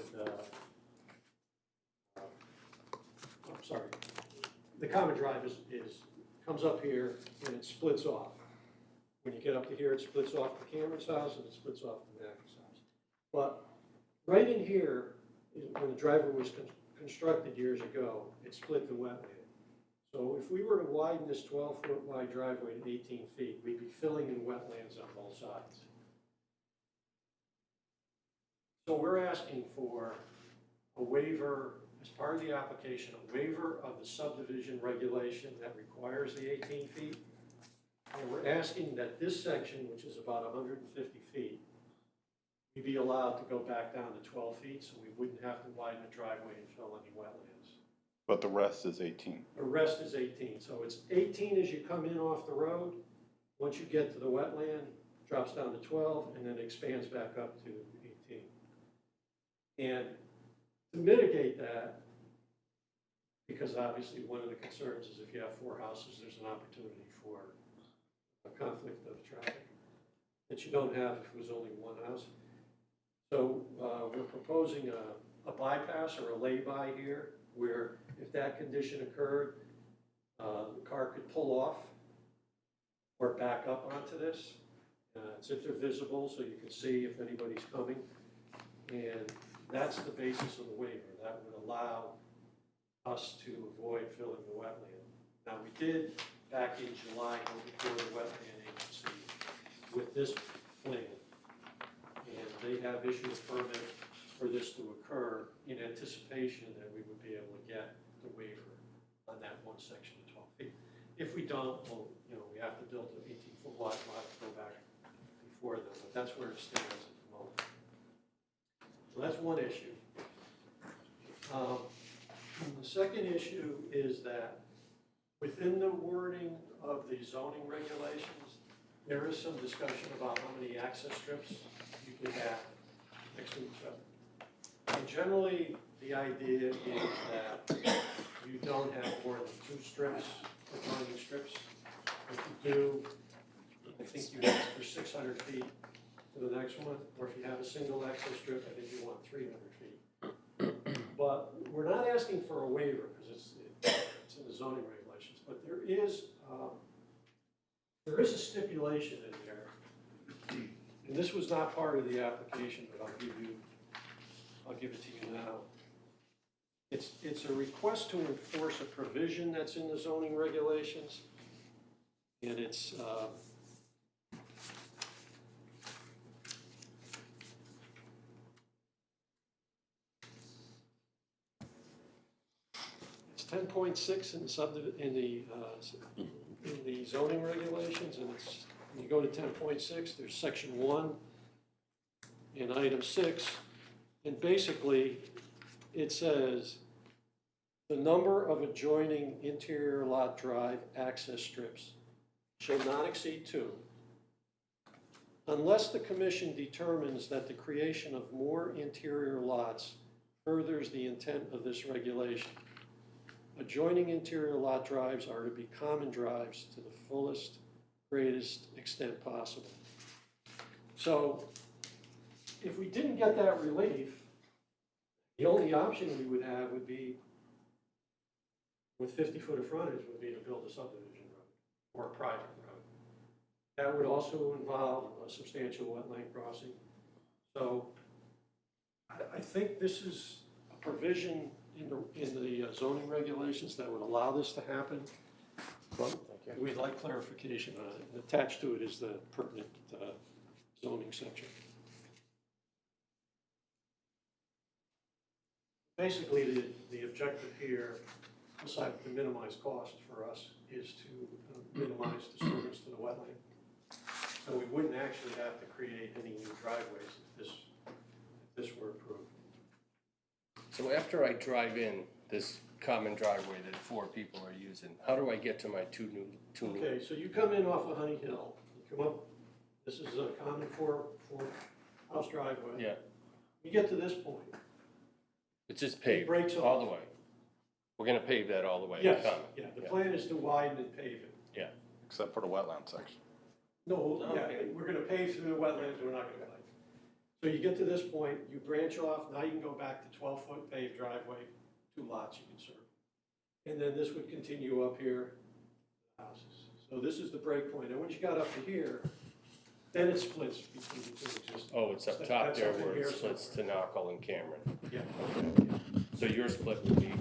I'm sorry, the common drive comes up here and it splits off. When you get up to here, it splits off the Cameron's house and it splits off the Mac's house. But right in here, when the driveway was constructed years ago, it split the wetland. So if we were to widen this 12-foot wide driveway to 18 feet, we'd be filling in wetlands on both sides. So we're asking for a waiver, as part of the application, a waiver of the subdivision regulation that requires the 18 feet. And we're asking that this section, which is about 150 feet, we be allowed to go back down to 12 feet, so we wouldn't have to widen the driveway and fill any wetlands. But the rest is 18. The rest is 18, so it's 18 as you come in off the road. Once you get to the wetland, drops down to 12, and then expands back up to 18. And to mitigate that, because obviously one of the concerns is if you have 4 houses, there's an opportunity for a conflict of traffic that you don't have if it was only 1 house. So we're proposing a bypass or a lay-by here, where if that condition occurred, the car could pull off or back up onto this. It's intervisible, so you can see if anybody's coming. And that's the basis of the waiver. That would allow us to avoid filling the wetland. Now, we did, back in July, go before the wetland agency with this plan. And they have issued a permit for this to occur in anticipation that we would be able to get the waiver on that 1 section of 12 feet. If we don't, well, we have to build an 18-foot wide lot to go back before then, but that's where it stands at the moment. So that's one issue. The second issue is that within the wording of the zoning regulations, there is some discussion about how many access strips you can have next to each other. And generally, the idea is that you don't have more than 2 strips, adjoining strips. If you do, I think you ask for 600 feet to the next one, or if you have a single access strip, I think you want 300 feet. But we're not asking for a waiver, because it's in the zoning regulations, but there is a stipulation in there, and this was not part of the application, but I'll give it to you now. It's a request to enforce a provision that's in the zoning regulations, and it's it's 10.6 in the zoning regulations, and it's, when you go to 10.6, there's section 1 and item 6, and basically it says the number of adjoining interior lot drive access strips shall not exceed 2 unless the commission determines that the creation of more interior lots furthers the intent of this regulation. Adjoining interior lot drives are to be common drives to the fullest, greatest extent possible. So if we didn't get that relief, the only option we would have would be, with 50 foot of frontage, would be to build a subdivision road or a private road. That would also involve a substantial wetland crossing. So I think this is a provision in the zoning regulations that would allow this to happen, but we'd like clarification on it. And attached to it is the pertinent zoning section. Basically, the objective here, aside from to minimize cost for us, is to minimize disturbance to the wetland. So we wouldn't actually have to create any new driveways if this were approved. So after I drive in this common driveway that 4 people are using, how do I get to my two new? Okay, so you come in off of Honey Hill, you come up, this is a common four house driveway. Yeah, You get to this point, it's just paved breaks all off. the way. We're gonna pave that all the way. yes, common. yeah, the plan is to widen and pave it. Except for the wetland section. No, yeah, we're gonna pave through the wetlands, we're not gonna like. So you get to this point, you branch off, now you can go back to 12-foot paved driveway, 2 lots you can serve. And then this would continue up here, houses. So this is the break point, and once you got up to here, then it splits between the 2 existing. Oh, it's up top That's there up in where here it splits to Knockle and Cameron. Yeah. So your split would be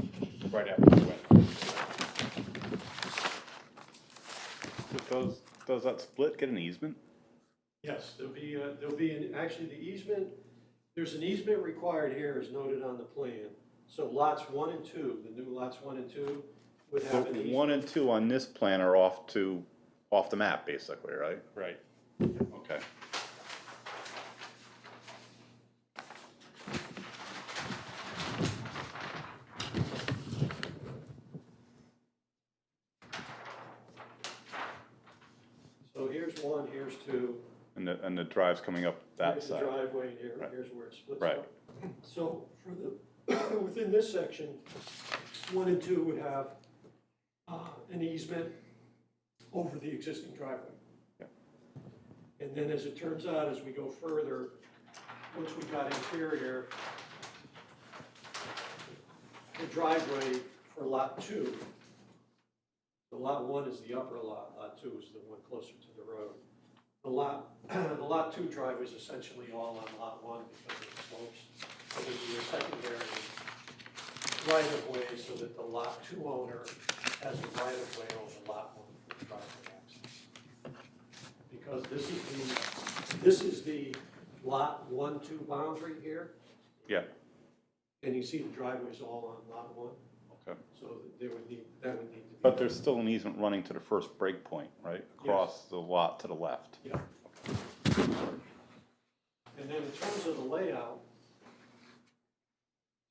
right after the wetland. Does that split get an easement? Yes, actually the easement, there's an easement required here as noted on the plan. So lots 1 and 2, the new lots 1 and 2 would So have an easement. 1 and 2 on this plan are off the map, basically, right? Right. Okay. So here's 1, here's 2. And the drive's coming up that Here's side. the driveway, and Right. here's where it splits Right. up. So for the, within this section, 1 and 2 would have an easement over the existing driveway. Yeah. And then as it turns out, as we go further, once we got interior, the driveway for lot 2, the lot 1 is the upper lot, lot 2 is the one closer to the road. The lot 2 driveway is essentially all on lot 1 because of the slopes. So there'd be a secondary right of way so that the lot 2 owner has a right of way over lot 1 for the driveway access. Because this is the lot 1-2 boundary here, Yeah, and you see the driveway's all on lot 1. okay. So that would need to be. But there's still an easement running to the first break point, right? Across the lot to the left. Yeah. And then in terms of the layout,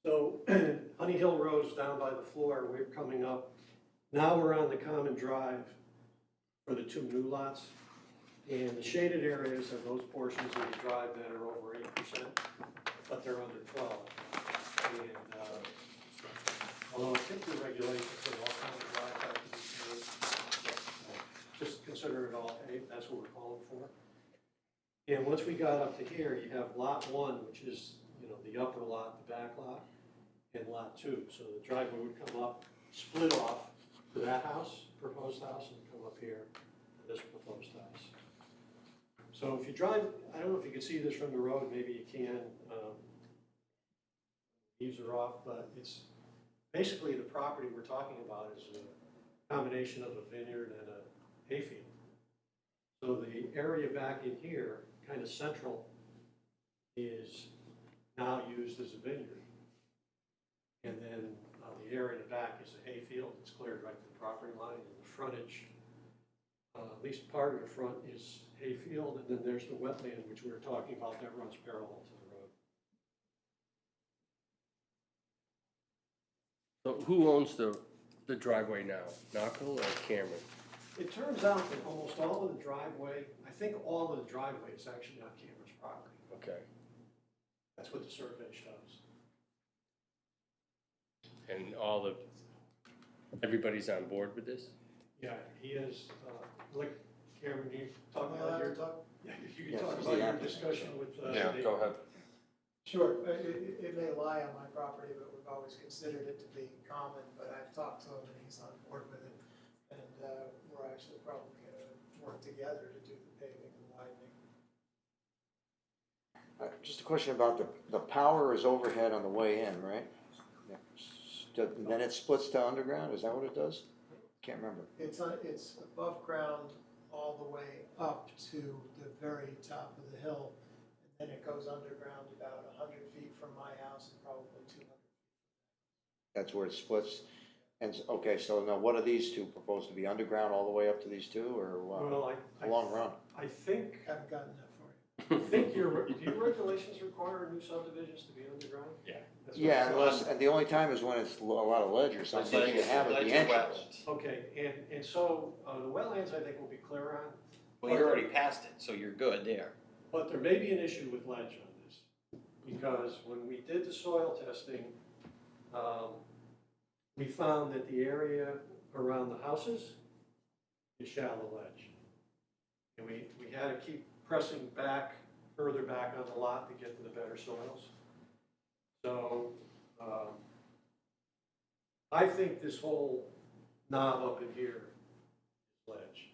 so Honey Hill Road's down by the floor, we're coming up. Now we're on the common drive for the 2 new lots. And the shaded areas are those portions of the drive that are over 8%, but they're under 12. And although I think the regulations for all common drives have to be paved, just consider it all paved, that's what we're calling for. And once we got up to here, you have lot 1, which is, the upper lot, the back lot, and lot 2. So the driveway would come up, split off to that house, proposed house, and come up here to this proposed house. So if you drive, I don't know if you can see this from the road, maybe you can. Leaves are off, but it's basically the property we're talking about is a combination of a vineyard and a hayfield. So the area back in here, kind of central, is now used as a vineyard. And then the area in the back is a hayfield. It's cleared right to the property line, and the frontage, at least part of the front is hayfield, and then there's the wetland, which we were talking about, that runs parallel to the road. So who owns the driveway now? Knockle or Cameron? It turns out that almost all of the driveway, I think all of the driveway is actually on Cameron's property. Okay. That's what the survey shows. And everybody's on board with this? Yeah, he is, like, Cameron, you talk Am I about allowed your, to talk? yeah, if you Yeah, could talk he's about the your applicant. discussion with. Yeah, Dave. go ahead. Sure, it may lie on my property, but we've always considered it to be common, but I've talked to him and he's on board with it. And we're actually probably gonna work together to do the paving and widening. Just a question about the power is overhead on the way in, right? Yeah. Then it splits to underground, is that what it does? Can't remember. It's above ground all the way up to the very top of the hill. And then it goes underground about 100 feet from my house and probably 200 That's where it splits. And, okay, so now what are these two proposed to be, underground all the way up to these two, or what? Well, A long run? I think, Haven't gotten that for you. I think do your regulations require new subdivisions to be underground? Yeah. That's what Yeah, it unless, says. and the only time is when it's a lot of ledge or something, you have at the entrance. Okay, and so, the wetlands, I think we'll be clear on. Well, you're already past it, so you're good there. But there may be an issue with ledge on this, because when we did the soil testing, we found that the area around the houses is shallow ledge. And we had to keep pressing back, further back on the lot to get to the better soils. So, I think this whole knob up in here is ledge.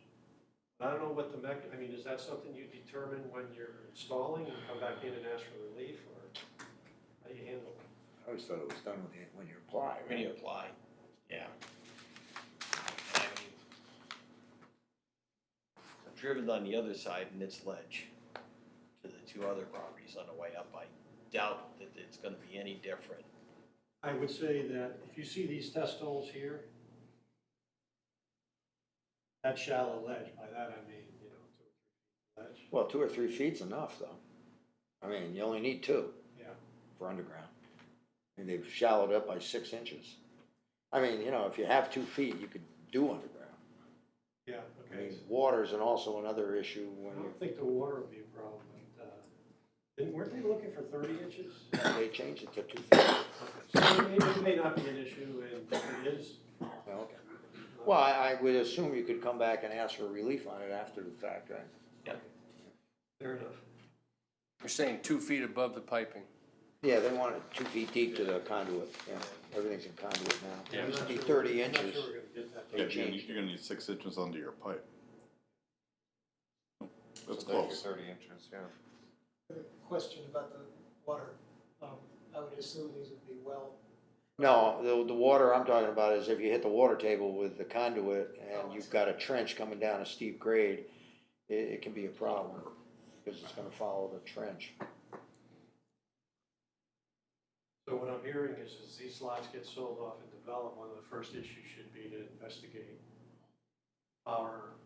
I don't know what the I mean, is that something you determine when you're installing and come back in and ask for relief, or how do you handle it? I always thought it was done when you apply, When you right? apply, yeah. I mean, I've driven on the other side and it's ledge to the two other properties on the way up. I doubt that it's gonna be any different. I would say that if you see these test holes here, that's shallow ledge. By that I mean, 2 or 3 feet ledge. Well, 2 or 3 feet's enough, though. I mean, you only need 2 Yeah. for underground. And they've shallowed up by 6 inches. I mean, if you have 2 feet, you could do underground. Yeah, I okay. mean, water's also another issue I when don't think the water would be a problem, but, weren't they looking for 30 inches? they change it to 2 feet. So it may not be an issue, and if it is. Okay. Well, I would assume you could come back and ask for relief on it after the fact, right? Fair enough. You're saying 2 feet above the piping? Yeah, they want it 2 feet deep to the conduit, yeah, everything's in conduit now. Yeah, It I'm used to not be sure- 30 I'm not inches. sure we're gonna get that. They Yeah, changed. you're gonna need 6 inches under your pipe. That's So there's your close. 30 inches, yeah. I have a question about the water. I would assume these would be well. No, the water I'm talking about is if you hit the water table with the conduit and you've got a trench coming down a steep grade, it can be a problem, because it's gonna follow the trench. So what I'm hearing is these lots get sold off and developed, one of the first issues should be to investigate our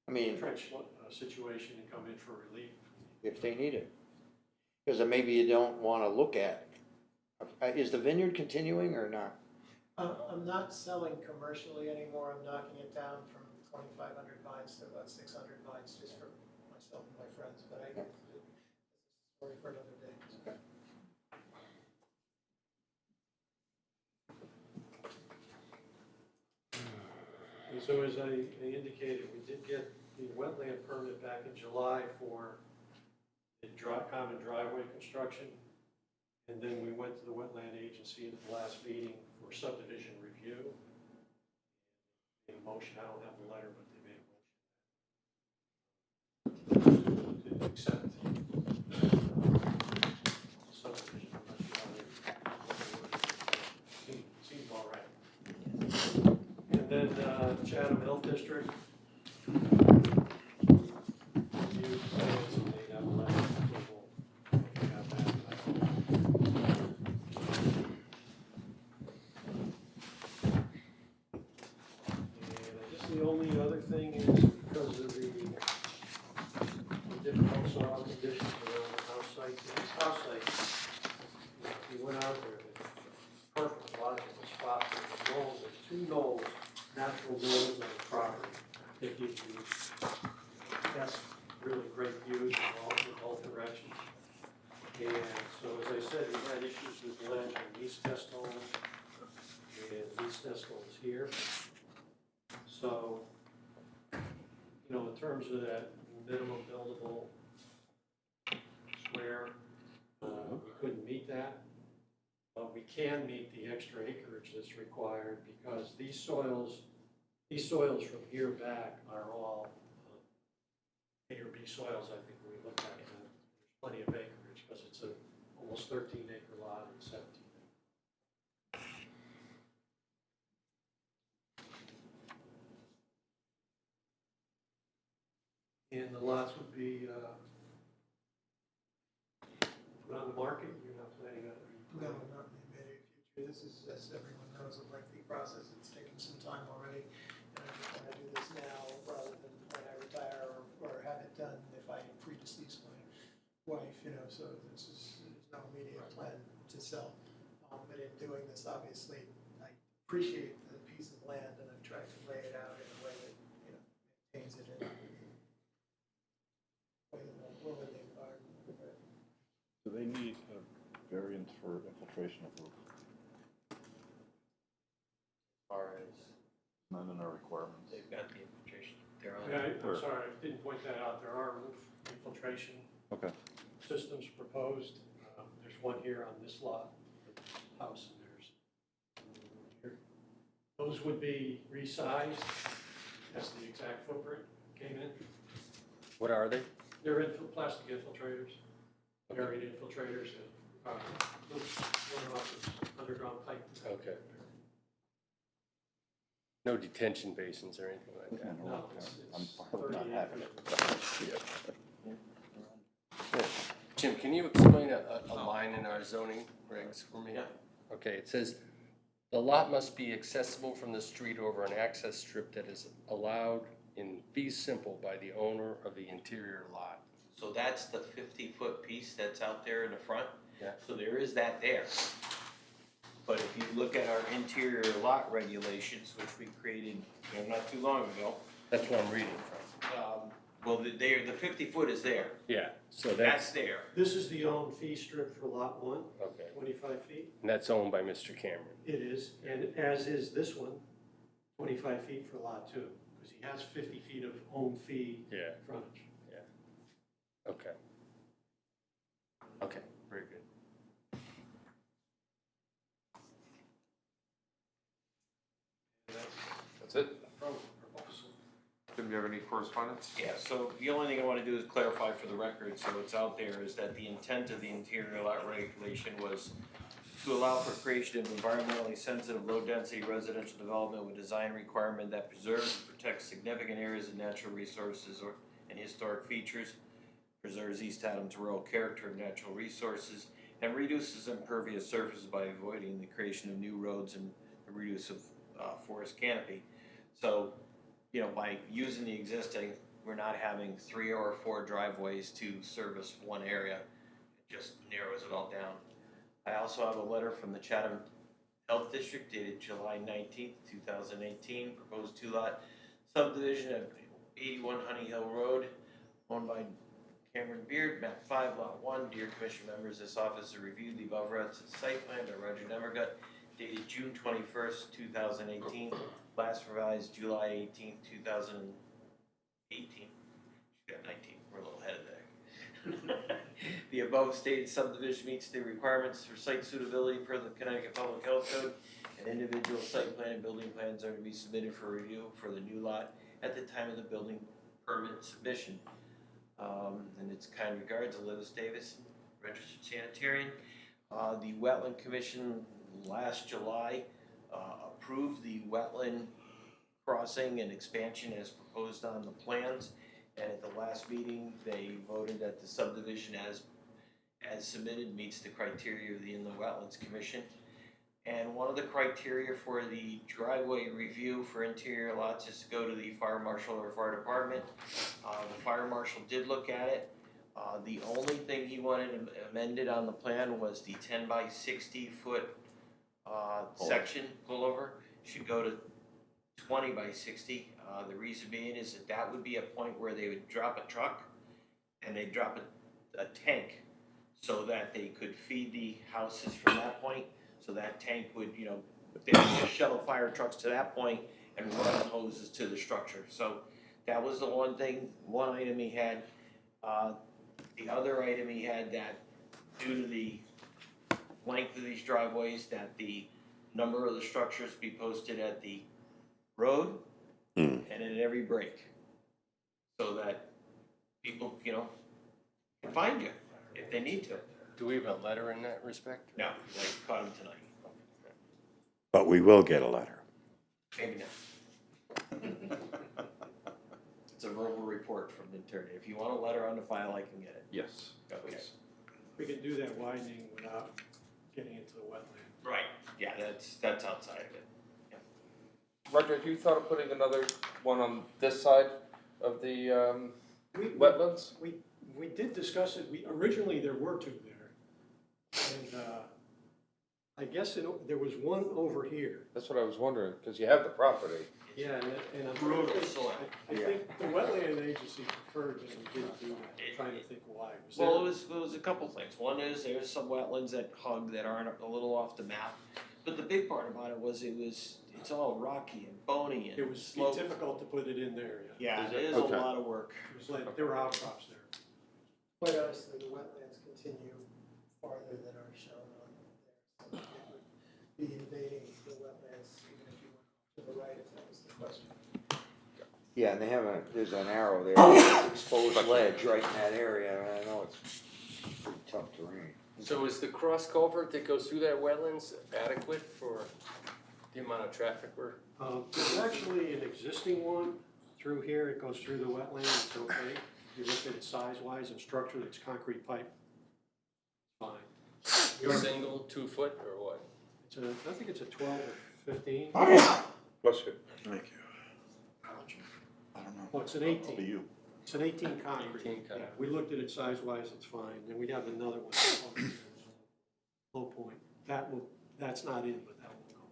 I mean, trench situation and come in for relief. if they need it. Because maybe you don't wanna look at, is the vineyard continuing or not? I'm not selling commercially anymore. I'm knocking it down from 2,500 vines to about 600 vines just for myself and my friends, but it's a story for another day. And so as I indicated, we did get the wetland permit back in July for the common driveway construction. And then we went to the wetland agency at the last meeting for subdivision review. Made a motion, I don't have the letter, but they made a motion to accept subdivision. I'm not sure how they, seems all right. And then Chatham Health District. Review plans, and they have a letter of approval. We got that. And I guess the only other thing is because of the difficult soil conditions around the house site, these house sites, we went out there, it's a perfect logical spot for the knolls, there's 2 knolls, natural knolls on the property that give you, that's really great views in both directions. And so, as I said, we had issues with ledge on these test holes and these test holes here. So, in terms of that minimum buildable square, we couldn't meet that. But we can meet the extra acreage that's required because these soils from here back are all A or B soils, I think, when we look at it. There's plenty of acreage because it's a almost 13-acre lot and 17 acre. And the lots would be put on the market. You're not planning on it? No, not in the immediate future. This is, as everyone knows, a lengthy process. It's taken some time already. And I just want to do this now rather than when I retire or have it done if I predecease my wife, so there's no immediate plan to sell. But in doing this, obviously, I appreciate the piece of land and I've tried to lay it out in a way that, maintains it in a way that will in the environment. Do they need a variance for infiltration of roof? As far as None in our requirements. they've got the infiltration, they're on. Yeah, I'm sorry, I didn't point that out. There are roof infiltration Okay. systems proposed. There's one here on this lot, house, and there's here. Those would be resized as the exact footprint came in. What are they? They're plastic infiltrators, buried infiltrators, and one off is underground pipe. Okay. No detention basins or anything like that? No, it's I'm 30 not having acres. it. Jim, can you explain a line in our zoning regs for me? Yeah. Okay, it says, the lot must be accessible from the street over an access strip that is allowed in fee simple by the owner of the interior lot. So that's the 50-foot piece that's out there in the front. Yeah. So there is that there. But if you look at our interior lot regulations, which we created, not too long ago, That's what I'm reading from. well, the 50-foot is there. Yeah, so That's that's, there. This is the owned fee strip for lot 1, okay, 25 feet. and that's owned by Mr. Cameron. It is, and as is this one, 25 feet for lot 2, because he has 50 feet of owned fee Yeah, frontage. okay. Okay, very good. That's it? Proposal. Jim, do you have any correspondence? Yeah, so the only thing I want to do is clarify for the record, so it's out there, is that the intent of the interior lot regulation was to allow for creation of environmentally sensitive, low-density residential development with design requirement that preserves and protects significant areas of natural resources and historic features, preserves East Haddam's rural character and natural resources, and reduces impervious surfaces by avoiding the creation of new roads and the reduce of forest canopy. So, by using the existing, we're not having 3 or 4 driveways to service one area. It just narrows it all down. I also have a letter from the Chatham Health District dated July 19th, 2018, proposed 2-lot subdivision at 81 Honey Hill Road, owned by Cameron Beard, map 5, lot 1. Dear Commission members, this office has reviewed the above referenced site plan by Roger Demergut dated June 21st, 2018, last revised July 18th, 2018. She got 19, we're a little ahead of there. The above stated subdivision meets the requirements for site suitability per the Connecticut Public Health Code, and individual site plan and building plans are to be submitted for review for the new lot at the time of the building permit submission. And it's kind regards, Elizabeth Davis, registered sanitarian. The Wetland Commission last July approved the wetland crossing and expansion as proposed on the plans. And at the last meeting, they voted that the subdivision as submitted meets the criteria of the Inland Wetlands Commission. And one of the criteria for the driveway review for interior lots is to go to the fire marshal or fire department. The fire marshal did look at it. The only thing he wanted amended on the plan was the 10 by 60 foot section pullover should go to 20 by 60. The reason being is that would be a point where they would drop a truck and they'd drop a tank so that they could feed the houses from that point. So that tank would, they would just shuttle fire trucks to that point and run hoses to the structure. So that was the one item he had. The other item he had that due to the length of these driveways, that the number of the structures be posted at the road and at every break. So that people, can find you if they need to. Do we have a letter in that respect? No, I caught him tonight. But we will get a letter. Maybe not. It's a verbal report from the attorney. If you want a letter on the file, I can get it. Yes, Okay. please. We can do that widening without getting into the wetland. Right, Yeah, that's outside of it. Roger, have you thought of putting another one on this side of the We- wetlands? We did discuss it, originally there were two there. And, I guess there was one over here. That's what I was wondering, because you have the property. Yeah, and I'm. Brutal soil. I think the wetland agency preferred that we didn't do that, I'm trying to think why. Well, it was a couple things. One is there's some wetlands that hug that aren't a little off the map. But the big part about it was it's all rocky and bony and It was sloped. difficult to put it in there, yeah. Yeah, it is Okay. a lot of work. It was like, there were outcrops there. Quite honestly, the wetlands continue farther than are shown on there. So it would be invading the wetlands even if you went to the right, if that was the question. Yeah, and they have there's an arrow there, exposed ledge right in that area, and I know it's pretty tough terrain. So is the cross culvert that goes through that wetlands adequate for the amount of traffic we're? There's actually an existing one through here, it goes through the wetland, it's okay. You look at it size-wise and structure, it's concrete pipe. Fine. Single, 2 foot, or what? I think it's a 12 or 15. Bless you. Thank you. I don't know. Oh, it's an To 18. you. It's an 18 concrete. 18 concrete. Yeah, we looked at it size-wise, it's fine. Then we have another one. Low point. That's not in, but that will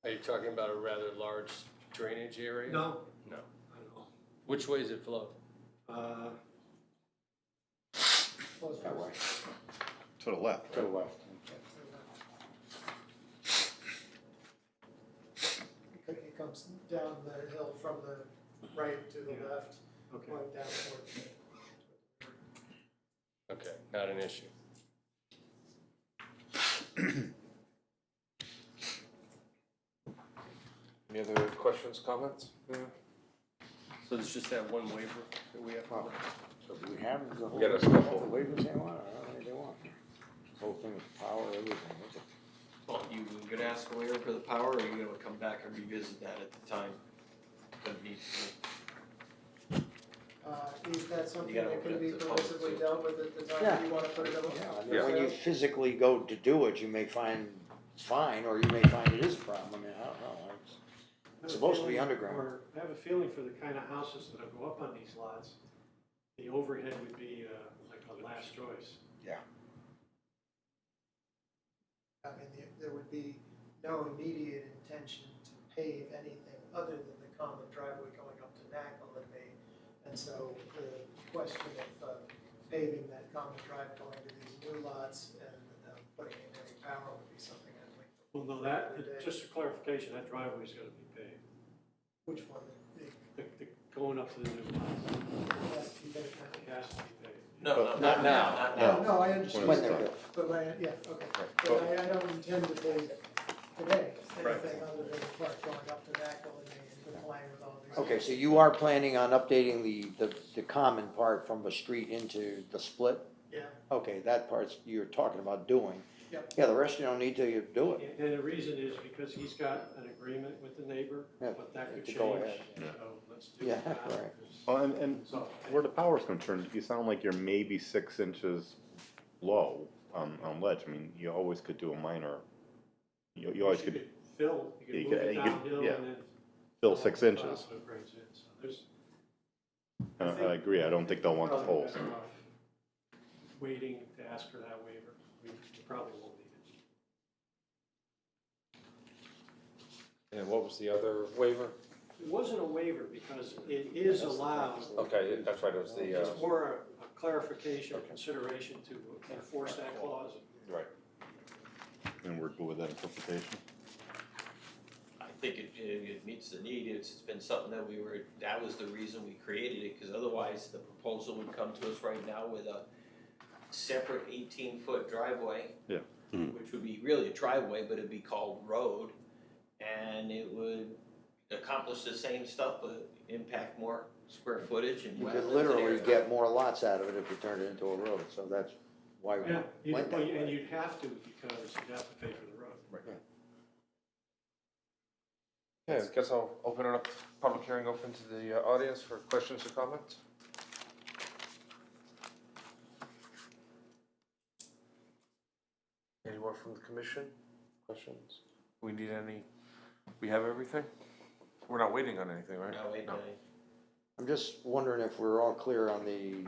Are you talking about a rather large drainage area? go. No, No. I don't know. Which way does it flow? Close That way. To the left. To the left. It comes down the hill from the right to the Yeah. left, Okay. going down towards. Okay, not an issue. Any other questions, comments? Yeah. So there's just that one waiver that we have? Well, So do we have the whole, Get us a the couple. waivers they want, or how many they want? Whole thing with power, everything, is it? Well, you gonna ask a waiver for the power, or are you gonna come back and revisit that at the time? Doesn't need to be- Is that something gotta that open can it be to the public, permissibly too. dealt with at the time Yeah. you wanna put it up? Yeah, I Yeah. mean, when you physically go to do it, you may find it's fine, or you may find it is a problem, I mean, I don't know. It's supposed to be underground. I have a feeling for the kind of houses that'll go up on these lots, the overhead would be like a last choice. I mean, there would be no immediate intention to pave anything other than the common driveway going up to Nackle. And so the question of paving that common drive going to these new lots and putting in any power would be something I'd like to. Well, no, just for clarification, that driveway's gonna be paved. Which one? Going up to the new lots, Has to be paved it now? has to be paved. No, Not now. Not No. now. No, I understand. When they're built. But yeah, okay. But I don't intend to pave today, anything other than the part going up to Nackle and complying with all these. Okay, so you are planning on updating the common part from the street into the split? Yeah, Okay, that part's you're talking about doing. Yep. Yeah, the rest you don't need to do it. And the reason is because he's got an agreement with the neighbor, Yeah, but that could to change, go ahead. so let's do Yeah, it now. right. Well, and So, where the power's concerned, you sound like you're maybe 6 inches low on ledge. I mean, you always could do a minor, you always could Fill, you You can move could- it you could- downhill yeah. and then. fill 6 inches. That's what brings in, so there's. And I agree, I don't think they'll want the Probably poles. better off waiting to ask for that waiver, we probably won't need it. And what was the other waiver? It wasn't a waiver because it is allowed. Okay, that's right, it was the, It's more a clarification or consideration to enforce that clause. right. And we're good with that interpretation? I think it meets the need, it's been something that was the reason we created it, because otherwise the proposal would come to us right now with a separate 18-foot driveway. Yeah. Which would be really a driveway, but it'd be called road, and it would accomplish the same stuff, but impact more square footage and You wetlands could and literally areas. get more lots out of it if you turned it into a road, so that's why we Yeah, went that and way. you'd have to because you'd have to pay for the road. Okay, I guess I'll open it up, public hearing open to the audience for questions or comments. Anyone from the commission? questions? We need any, we have everything? We're not waiting on anything, right? No, wait, No. no. I'm just wondering if we're all clear on the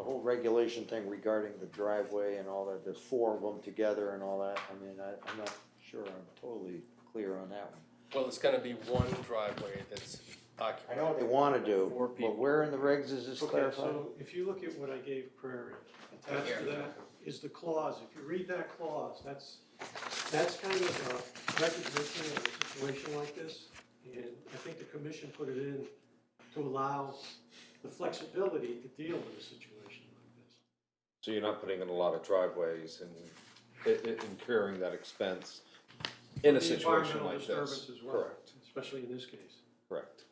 whole regulation thing regarding the driveway and all that, there's 4 of them together and all that, I mean, I'm not sure I'm totally clear on that one. Well, it's gonna be one driveway that's I occupied. know what they wanna do, 4 people. but where in the regs is this Okay, clarified? so if you look at what I gave Prairie, attached to that is the clause. If you read that clause, that's kind of a recognition of a situation like this. And I think the commission put it in to allow the flexibility to deal with a situation like this. So you're not putting in a lot of driveways and incurring that expense in a The situation environmental like disturbance this? as well, Correct, especially in this case. correct.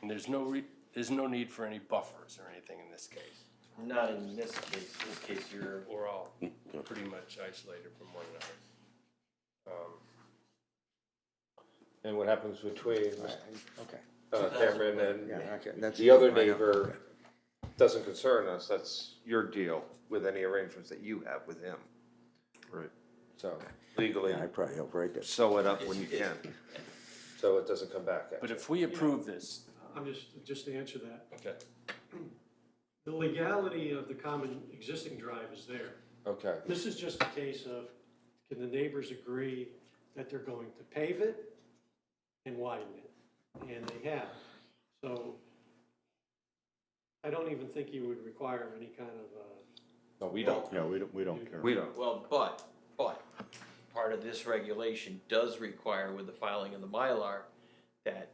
And there's no need for any buffers or anything in this case. Not in this case. In this case, you're, We're all pretty much isolated from one another. And what happens between Okay, Cameron and yeah, okay, that's. the other I know. neighbor doesn't concern us, that's your deal with any arrangements that you have with him. Right. So legally, Yeah, I probably helped write this. sew it up when you can, so it doesn't come back at But you. if we approve this, I'm just to answer that. okay, The legality of the common existing drive is there. Okay, This is just a case of, can the neighbors agree that they're going to pave it and widen it? And they have. So I don't even think you would require any kind of, no, we don't, Yeah, we don't care. we don't. well, but, part of this regulation does require with the filing of the Mylar that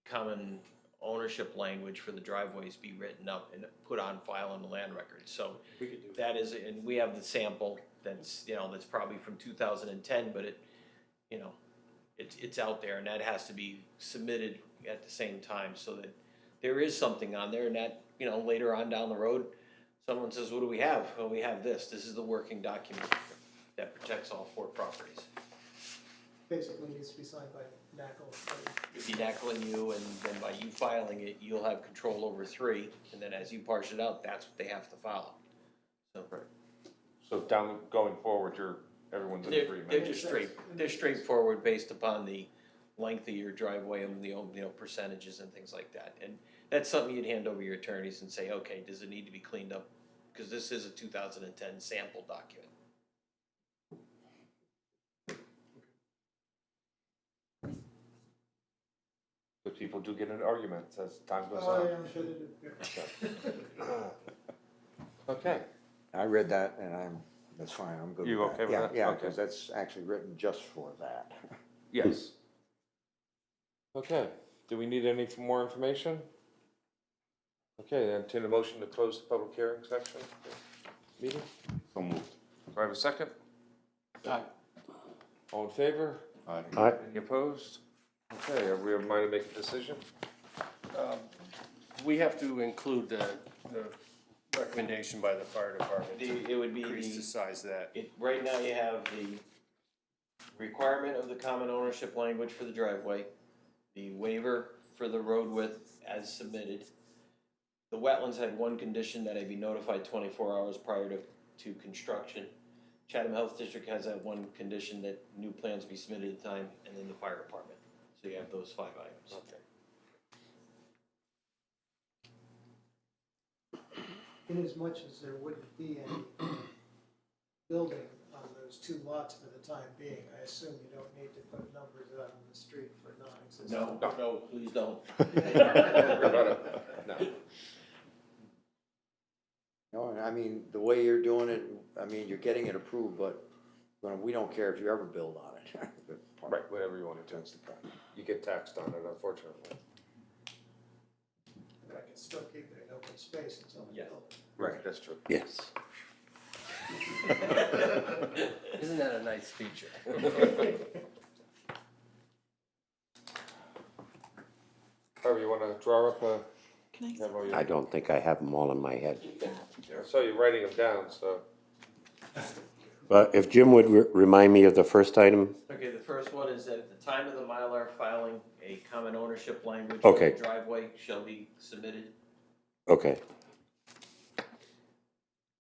common ownership language for the driveways be written up and put on file in the land record. So we could do. that is, and we have the sample that's, that's probably from 2010, but it, it's out there and that has to be submitted at the same time so that there is something on there and that, later on down the road, someone says, what do we have? Well, we have this. This is the working document that protects all 4 properties. Basically needs to be signed by NACO. It'd be NACL and you, and then by you filing it, you'll have control over 3, and then as you parse it out, that's what they have to follow. So, So going forward, everyone's in agreement. they're just they're straightforward based upon the length of your driveway and the, percentages and things like that. And that's something you'd hand over your attorneys and say, okay, does it need to be cleaned up? Because this is a 2010 sample document. But people do get into arguments as time goes Oh, on. yeah, I'm sure they do. Okay, I read that and that's fine, I'm good with that. You okay with that? Yeah, Okay. because that's actually written just for that. yes. Okay, do we need any more information? Okay, then entertain a motion to close the public hearing section of the meeting. So moved. Do I have a second? All in favor? Aye. Aye. Any opposed? Okay, are we mind to make a decision? we have to include the recommendation by the fire department to It would be increase the size of that. right now you have the requirement of the common ownership language for the driveway, the waiver for the road width as submitted. The wetlands had one condition that I be notified 24 hours prior to construction. Chatham Health District has that one condition that new plans be submitted at the time, and then the fire department. So you have those 5 items. Okay. In as much as there wouldn't be any building on those 2 lots for the time being, I assume you don't need to put numbers out on the street for non-existent. No, please don't. No. No, and I mean, the way you're doing it, I mean, you're getting it approved, but we don't care if you ever build on it. Right, whatever you want to do. That's the problem. You get taxed on it, unfortunately. But I can still keep it in open space until I Yeah. build it. Right, that's true. Yes. Isn't that a nice feature? Harvey, you wanna draw up a, Can I? have all your, I don't think I have them all in my head. I saw you writing them down, so. But if Jim would remind me of the first item, Okay, the first one is that at the time of the Mylar filing, a common ownership language for Okay. the driveway shall be submitted. okay.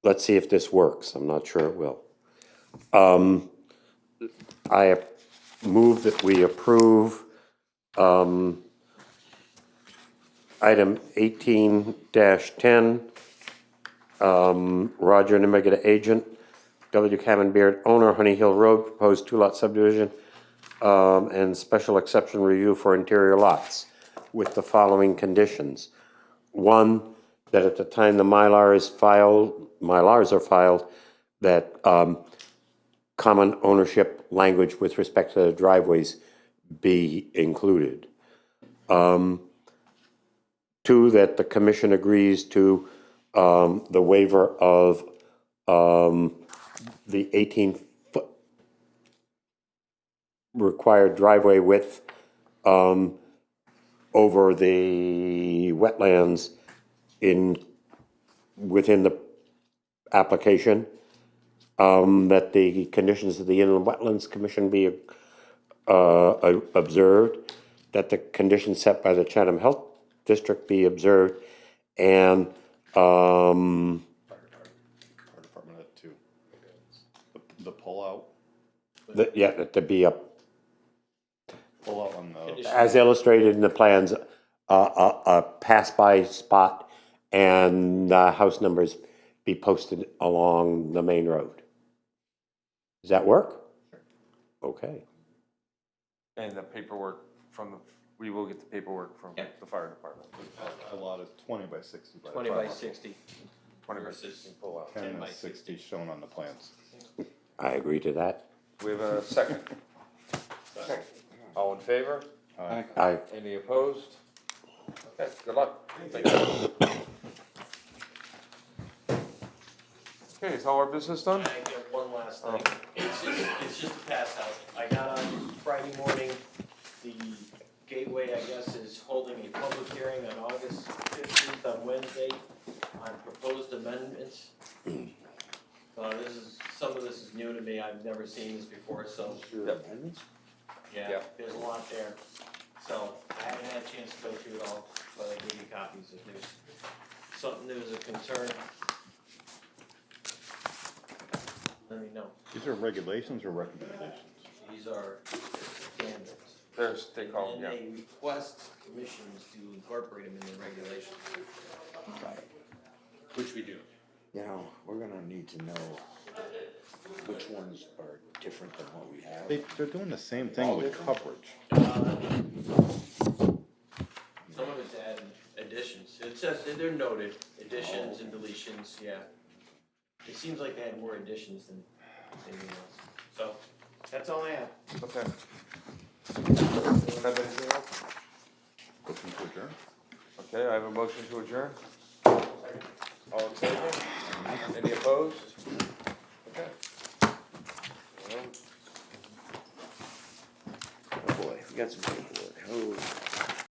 Let's see if this works, I'm not sure it will. I move that we approve, item 18-10, Roger Nemegeta agent, W. Cameron Beard owner, Honey Hill Road, proposed two-lot subdivision, and special exception review for interior lots, with the following conditions. One, that at the time the Mylars are filed, that, common ownership language with respect to the driveways be included. Two, that the commission agrees to, the waiver of, the 18-foot required driveway width, over the wetlands within the application. That the conditions of the Inland Wetlands Commission be, observed, that the conditions set by the Chatham Health District be observed, and, Fire department at 2. The pull-out, that there be pull-out on the, as illustrated in the plans, a pass-by spot and house numbers be posted along the main road. Does that work? Okay. And the paperwork we will get the paperwork from Yeah. the fire department. a lot is 20 by 60 by 20 by 60. 20 by Versus 60 pull out. 10 10 and by 60 shown on the plans. I agree to that. We have a second. Second. All in favor? I, Any opposed? Okay, good luck. Thank you. Okay, is all our business done? I have one last thing. It's just a pass out. I got on Friday morning, the Gateway, I guess, is holding a public hearing on August 15th on Wednesday on proposed amendments. Some of this is new to me. I've never seen this before, so. Yeah, Yep. there's a lot there. So I haven't had a chance to go through it all, but I gave you copies. If there's something that is a concern, let me know. These are regulations or recommendations? These are standards. They call And them, they request commissions to incorporate them in their regulations. Which we do. You know, we're gonna need to know which ones are different than what we have. They're doing the same thing with coverage. Some of it's add additions. It says, they're noted, additions and deletions, yeah. It seems like they had more additions than anything else. So, that's all I have. Okay. Anyone have anything else? Motion to adjourn? Okay, I have a motion to adjourn. All in favor? Any opposed? Okay. Oh boy, we got some paperwork. Oh.